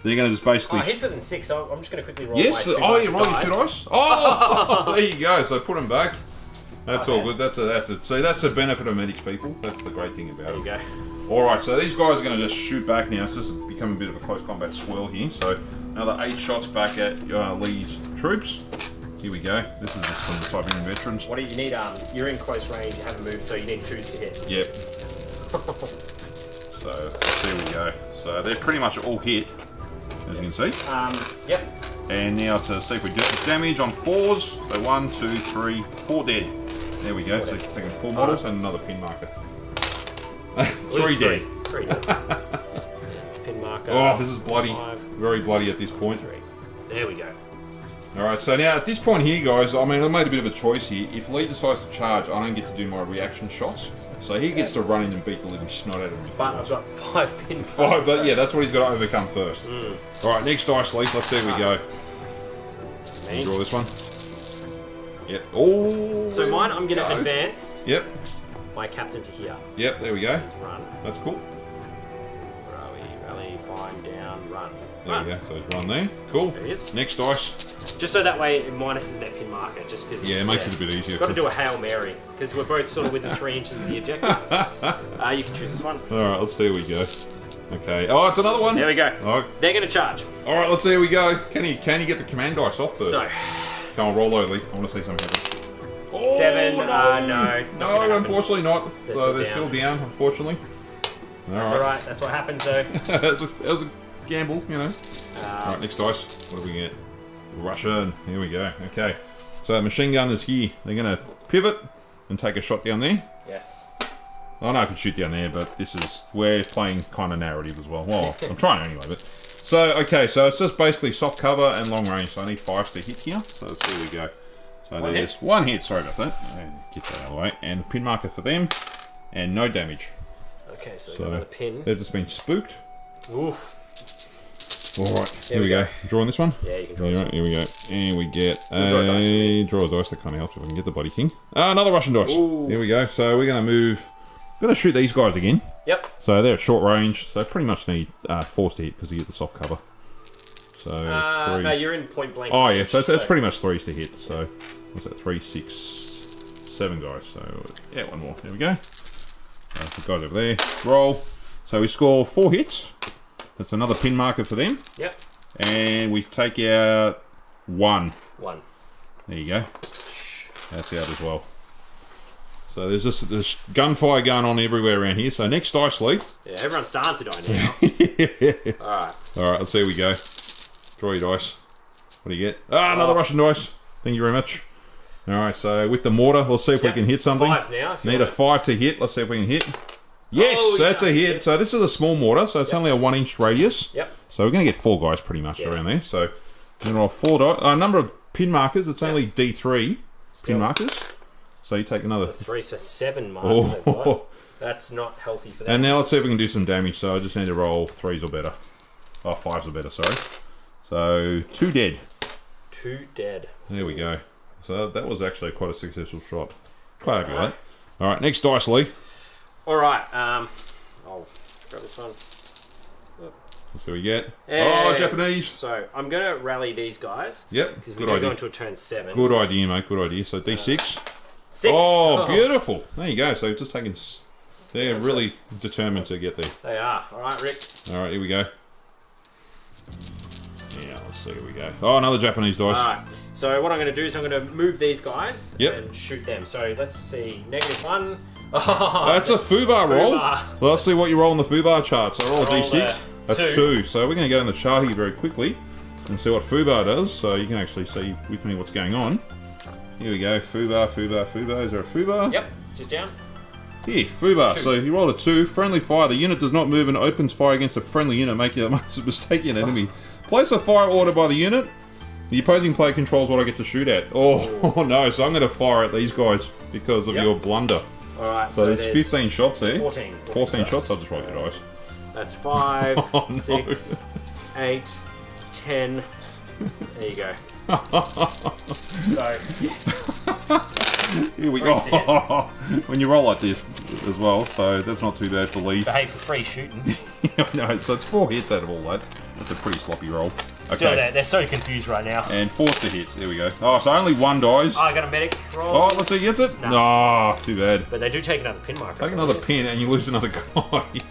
They're going to just basically... Oh, he's within 6, so I'm just going to quickly roll yes, my 2 oh, dice you're rolling die. 2 dice? Oh! There you go, so put them back. That's all good. That's it. See, that's the benefit of medics, people. That's the great thing about it. There you go. Alright, so these guys are going to just shoot back now. It's just become a bit of a close combat swirl here. So Another 8 shots back at Leigh's troops. Here we go. This is just from the Siberian veterans. What do you need? You're in close range, you haven't moved, so you need 2s to hit. Yep. So there we go. So they're pretty much all hit, as you can see. Yep. And now to see if we get damage on 4s. So 1, 2, 3, 4 dead. There we go. So taking 4 models and another pin marker. 3 dead. 3 dead. Pin marker. Oh, this is bloody. 5, Very bloody at this point. 3. There we go. Alright, so now at this point here, guys, I mean, I made a bit of a choice here. If Leigh decides to charge, I don't get to do my reaction shots. So he gets to run in and beat the living snot out of him. But I've got 5 pin markers. 5, but yeah, that's what he's got to overcome first. Alright, next dice, Leigh. Let's see how we go. Me. Draw this one. Yep. Oh. So mine, I'm going to advance Yep. my captain to here. Yep, there we go. Run. That's cool. Where are we? Rally, find, down, run. There we go. So he's run there. Cool. There he is. Next dice. Just so that way it minuses that pin marker, just because. Yeah, it makes it a bit easier. Got to do a Hail Mary, because we're both sort of within 3 inches of the objective. You can choose this one. Alright, let's see how we go. Okay. Oh, it's another one. There we go. Oh. They're going to charge. Alright, let's see how we go. Can you get the command dice off first? So. Come on, roll low, Leigh. I want to see something happen. Oh, 7, no. no, Unfortunately not. They're Still down, unfortunately. That's alright, that's what happens though. It was a gamble, you know. Alright, next dice. What do we get? Russian. Here we go. Okay. So machine gun is here. They're going to pivot and take a shot down there. Yes. I don't know if I can shoot down there, but we're playing kind of narrative as well. Well, I'm trying anyway, but. So, okay, so it's just basically soft cover and long range. So I need 5s to hit here. So let's see where we go. So there's 1 hit, sorry about that. And get that out of the way. And the pin marker for them. And no damage. Okay, so we've got another pin. They've just been spooked. Oof. Alright, here we go. Drawing this one? Yeah, you can draw this one. Here we go. And we get draw a dice. Draw a dice, that kind of helps if I can get the body king. Another Russian dice. Ooh. Here we go. So we're going to move. We're going to shoot these guys again. Yep. So they're at short range. So pretty much need 4s to hit because you get the soft cover. So no, you're in point blank. Oh yeah, so it's pretty much 3s to hit. So what's that? 3, 6, 7 guys. So yeah, 1 more. There we go. The guys over there. Roll. So we score 4 hits. That's another pin marker for them. Yep. And we take out 1. 1. There you go. That's out as well. So there's gunfire going on everywhere around here. So next dice, Leigh. Yeah, everyone's starting to die now. Alright. Alright, let's see how we go. Draw your dice. What do you get? Another Russian dice. Thank you very much. Alright, so with the mortar, let's see if we can hit something. 5 now. Need a 5 to hit. Let's see if we can hit. Yes, that's a hit. So this is a small mortar, so it's only a 1-inch radius. Yep. So we're going to get 4 guys pretty much around there. So we're going to roll 4 dice. Number of pin markers, it's only D3 pin markers. So you take another 3, so 7 markers. Oh. That's not healthy for them. And now let's see if we can do some damage. So I just need to roll 3s or better. Oh, 5s or better, sorry. So 2 dead. 2 dead. There we go. So that was actually quite a successful shot. Quite happy with that. Alright, next dice, Leigh. Alright, I'll grab this one. Let's see what we get. And oh, Japanese. So I'm going to rally these guys. Yep, because we good do idea. go into a turn 7. Good idea, mate. Good idea. So D6. 6. Oh, beautiful. There you go. So just taking. They're really determined to get there. They are. Alright, Rick. Alright, here we go. Yeah, let's see. Here we go. Oh, another Japanese dice. Alright. So what I'm going to do is I'm going to move these guys Yep. and shoot them. So let's see. -1. That's a foobar roll. Well, let's see what you roll on the foobar chart. So roll a D6. That's 2. So we're going to go in the chart here very quickly and see what foobar does. So you can actually see with me what's going on. Here we go. Foobar, foobar, foobar. Is there a foobar? Yep. Just down. Here, foobar. 2. So you roll a 2. Friendly fire. The unit does not move and opens fire against a friendly unit, making a mistaken enemy. Place a fire order by the unit. The opposing player controls what I get to shoot at. Oh no, so I'm going to fire at these guys because of your blunder. Alright, So there's 15 shots there. 14 shots, I'll just roll your dice. That's 5, Oh, no. 6, 8, 10. There you go. So, Here we go. When you roll like this as well, so that's not too bad for Leigh. behave for free shooting. No, so it's 4 hits out of all that. That's a pretty sloppy roll. Still, Okay. they're so confused right now. And 4th to hit. There we go. Oh, so only 1 dies. Oh, I got a medic roll. Oh, let's see, gets it? No. No, too bad. But they do take another pin marker. Take another pin and you lose another guy. Oh, dear.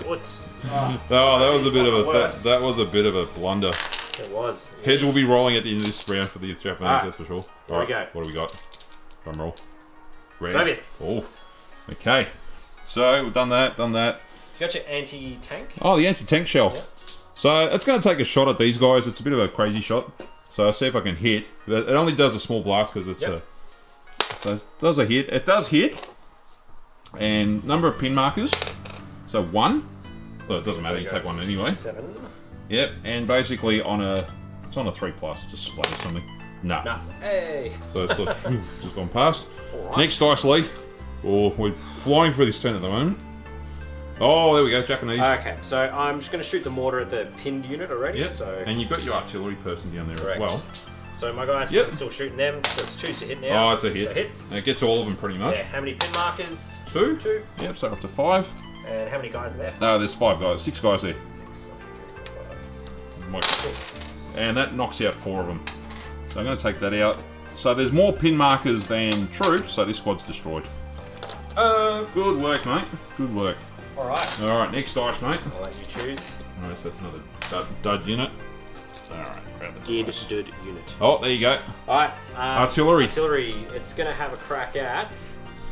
What's... Oh, that was a bit of a Worse. that was a bit of a blunder. It was. Heads will be rolling at the end of this round for the Japanese, that's for sure. Here we go. What do we got? Drum roll. Red. Soviets. Oh. Okay. So we've done that. You got your anti-tank? Oh, the anti-tank shell. Yep. So it's going to take a shot at these guys. It's a bit of a crazy shot. So I'll see if I can hit. It only does a small blast because it's so it does a hit. It does hit. And number of pin markers. So 1. Well, it doesn't matter. You take 1 anyway. 7. Yep. And basically it's on a 3+. Just splatter something. No. Nah. Hey. So it's just gone past. Alright. Next dice, Leigh. Oh, we're flying through this turn at the moment. Oh, there we go, Japanese. Okay, so I'm just going to shoot the mortar at the pinned unit already. Yep. So. And you've got your artillery person down there Correct. as well. So my guys are still shooting them. So it's 2 to hit now. Oh, it's a hit. So hits. And it gets all of them pretty much. Yeah. How many pin markers? 2. 2. Yep, so up to 5. And how many guys are there? There's 5 guys, 6 guys there. 6. 6. And that knocks out 4 of them. So I'm going to take that out. So there's more pin markers than troops, so this squad's destroyed. Good work, mate. Good work. Alright. Alright, next dice, mate. I'll let you choose. Alright, so that's another dud unit. Alright, grab the dice. Dud unit. Oh, there you go. Alright. Artillery. Artillery. It's going to have a crack at...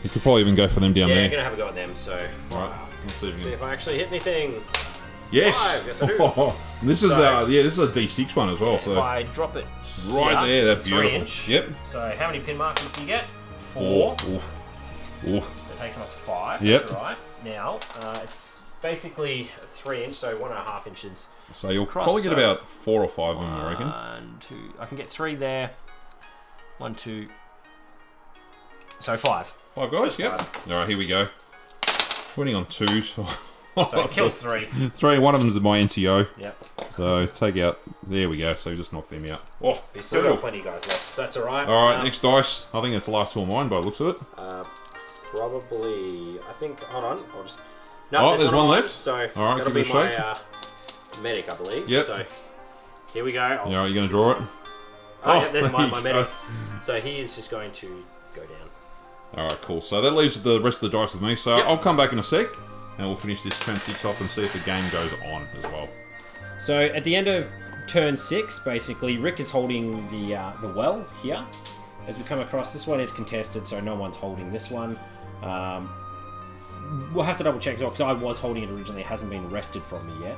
You could probably even go for them down Yeah, there. I'm going to have a go at them, so... Alright, let's see if See you if I actually hit anything. Yes! 5. Yes, I do. This is So- this is a D6 one as well. If So I drop it right here, there, it's that's a 3 beautiful. inch. Yep. So how many pin markers do you get? 4. 4. Ooh. That takes them up to 5. Yep. That's alright. Now, it's basically 3 inch, so 1.5 inches. So you'll Cross, probably get so- about 4 or 5 of them, I reckon. 1, 2. I can get 3 there. 1, 2. So 5. 5 guys, yep. Alright, here we go. Winning on 2. So So it kills 3. 3, one of them is my NTO. Yep. So take out, there we go, so just knock them out. Oh, We've still brutal. got plenty of guys left, so that's alright. Alright, next dice. I think that's the last 2 of mine by the looks of it. Probably, I think, hold on, I'll just... No, Oh, there's one left. So Alright, that'll give be it a my shake. medic, I believe. Yep. So here we go. Alright, you're going to draw it? Oh, yeah, there's my there you medic. go. So he is just going to go down. Alright, cool. So that leaves the rest of the dice with me. So Yep. I'll come back in a sec, and we'll finish this turn 6 off and see if the game goes on as well. So at the end of turn 6, basically, Rick is holding the well here. As we come across, this one is contested, so no one's holding this one. We'll have to double check as well, because I was holding it originally. It hasn't been wrested from me yet.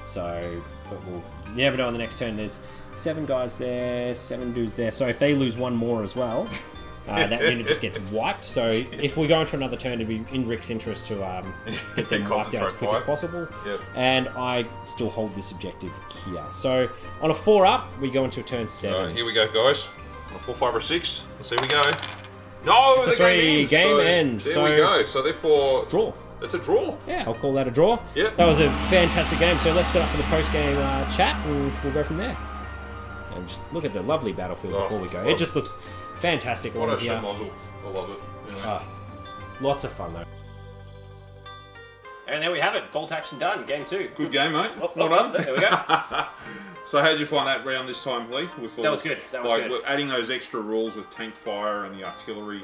So, but you never know on the next turn. There's 7 guys there, 7 dudes there. So if they lose 1 more as well, that unit just gets wiped. So if we go into another turn, it'd be in Rick's interest to get them wiped out as quick as possible. Yep. And I still hold this objective here. So on a 4 up, we go into a turn 7. Alright, here we go, guys. On a 4, 5, or 6. Let's see we go. No, It's a the 3. Game ends. There So we go. So therefore, draw. it's a draw. Yeah, I'll call that a draw. Yep. That was a fantastic game. So let's set up for the post-game chat, and we'll go from there. And just look at the lovely battlefield Oh, before we go. well. It just looks fantastic What on a here. shit model. I love it. Anyway. Lots of fun though. And there we have it. Bolt action done. Game 2. Good game, mate. Oh, Well done. There we go. So how did you find that round this time, Leigh? That was good. That was like, good. we're adding those extra rules with tank fire and the artillery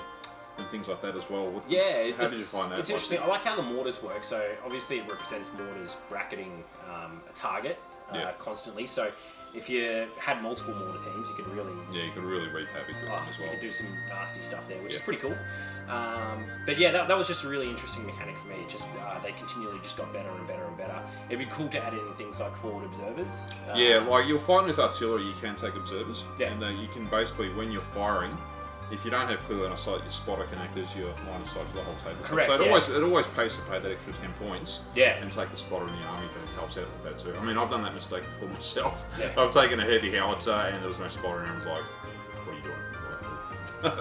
and things like that as well. Yeah, How did you find that? It's interesting. I like how the mortars work. So obviously it represents mortars bracketing a target Yeah. constantly. So if you had multiple mortar teams, you could really Yeah, you could really wreak havoc with them as you well. could do some nasty stuff there, which is Yeah. pretty cool. But yeah, that was just a really interesting mechanic for me. It just they continually just got better and better and better. It'd be cool to add in things like forward observers. Yeah, like you'll find with artillery you can take observers, Yeah. and you can basically, when you're firing, if you don't have clear line of sight, your spotter can act as your line of sight for the whole table. Correct, So it yeah. always pays to pay that extra 10 points. Yeah. And take the spotter in the army, that helps out with that too. I mean, I've done that mistake before myself. Yeah. I've taken a heavy howitzer and there was no spotter, and I was like, "What are you doing?"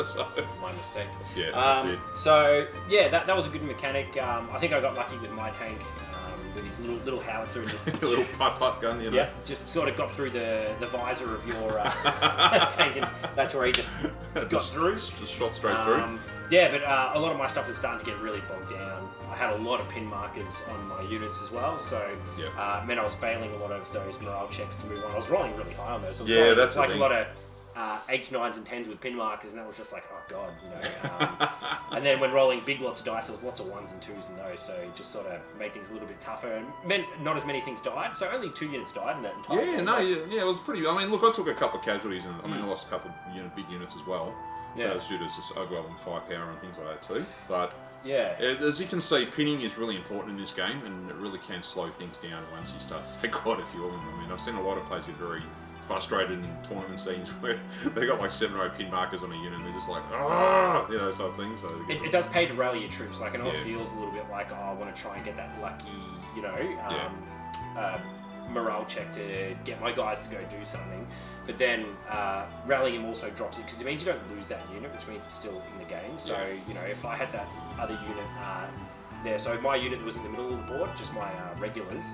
So My mistake. yeah, that's it. So yeah, that was a good mechanic. I think I got lucky with my tank with his little howitzer and just A little putt gun, you know. yeah, just sort of got through the visor of your tank, and that's where he just got through. Just shot straight through. Yeah, but a lot of my stuff was starting to get really bogged down. I had a lot of pin markers on my units as well, so Yeah. meant I was failing a lot of those morale checks to move on. I was rolling really high on those. I was Yeah, rolling that's the like a thing. lot of 8s, 9s, and 10s with pin markers, and that was just like, oh god, you know. And then when rolling big lots of dice, there was lots of 1s and 2s and those, so it just sort of made things a little bit tougher, and meant not as many things died, so only 2 units died in that entire game. It was pretty. I mean, look, I took a couple of casualties, and I lost a couple of big units as well. Yeah. Due to just overwhelming firepower and things like that too. But yeah, as you can see, pinning is really important in this game, and it really can slow things down once you start to take quite a few of them. I mean, I've seen a lot of players get very frustrated in tournament scenes where they got like 7 or 8 pin markers on a unit, and they're just like, you know, type thing. So it does pay to rally your troops. Like, I know it feels a little bit like, oh, I want to try and get that lucky, you know, morale check to get my guys to go do something. But then rallying him also drops it, because it means you don't lose that unit, which means it's still in the game. So, you know, if I had that other unit there, so my unit that was in the middle of the board, just my regulars,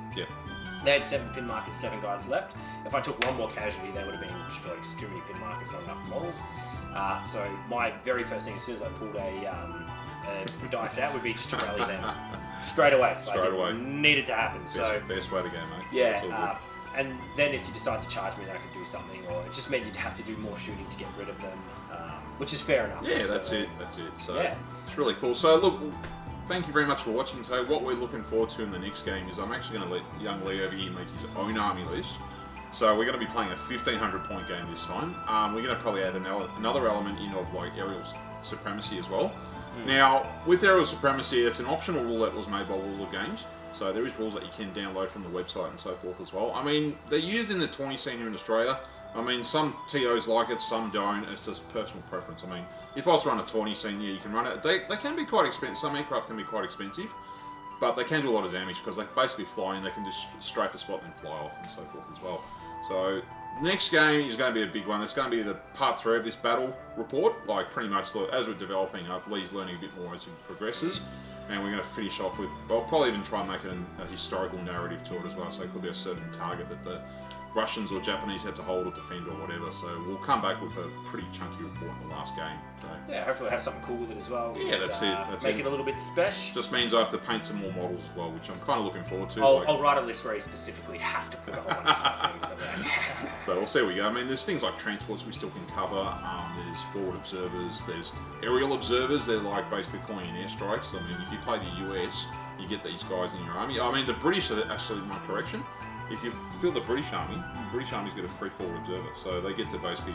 they had 7 pin markers, 7 guys left. If I took 1 more casualty, they would have been destroyed, because too many pin markers, not enough models. So my very first thing, as soon as I pulled a dice out, would be just to rally them straight away. Straight away. Needed to happen. Best way to go, mate. Yeah. And then if you decide to charge me, then I could do something, or it just meant you'd have to do more shooting to get rid of them, which is fair enough. Yeah, that's it. So it's really cool. So look, thank you very much for watching today. What we're looking forward to in the next game is I'm actually going to let young Leigh over here make his own army list. So we're going to be playing a 1,500 point game this time. We're going to probably add another element in of like aerial supremacy as well. Now, with aerial supremacy, it's an optional rule that was made by Rulebook Games. So there is rules that you can download from the website and so forth as well. I mean, they're used in the tourney scene here in Australia. I mean, some TOs like it, some don't. It's just personal preference. I mean, if I was to run a tourney scene, you can run it. They can be quite expensive. Some aircraft can be quite expensive, but they can do a lot of damage because they basically fly in. They can just strafe a spot and fly off and so forth as well. So next game is going to be a big one. It's going to be the part 3 of this battle report. Like pretty much as we're developing up, Leigh's learning a bit more as he progresses. And we're going to finish off with, well, probably even try and make it a historical narrative to it as well. So it could be a certain target that the Russians or Japanese had to hold or defend or whatever. So we'll come back with a pretty chunky report in the last game. So, yeah, hopefully we'll have something cool with it as well. Yeah, that's it. Make it a little bit special. Just means I have to paint some more models as well, which I'm kind of looking forward to. I'll write a list where he specifically has to put a whole bunch of stuff in. So we'll see where we go. I mean, there's things like transports we still can cover. There's forward observers. There's aerial observers. They're like basically calling in airstrikes. I mean, if you play the US, you get these guys in your army. I mean, the British are actually, my correction. If you feel the British Army's got a free forward observer, so they get to basically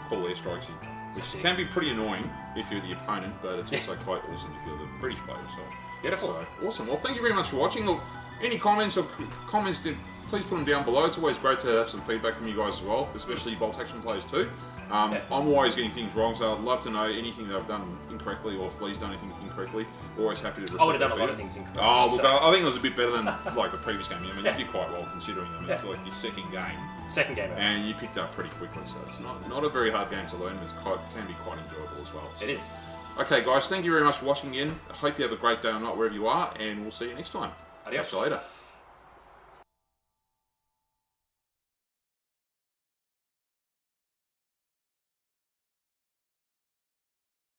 call airstrikes in, which can be pretty annoying if you're the opponent, but it's also quite awesome if you're the British player. So beautiful. So, awesome. Well, thank you very much for watching. Look, any comments, please put them down below. It's always great to have some feedback from you guys as well, especially Bolt Action players too. I'm always getting things wrong, so I'd love to know anything that I've done incorrectly, or if Leigh's done anything incorrectly. Always happy to receive. I would have done a lot of things incorrectly. Oh, look, I think it was a bit better than like the previous game. I mean, you did quite well considering. I mean, it's like your second game, and you picked up pretty quickly. So it's not a very hard game to learn. It can be quite enjoyable as well. So. It is. Okay, guys, thank you very much for watching again. I hope you have a great day or night wherever you are, and we'll see you next time. Adios. Catch you later.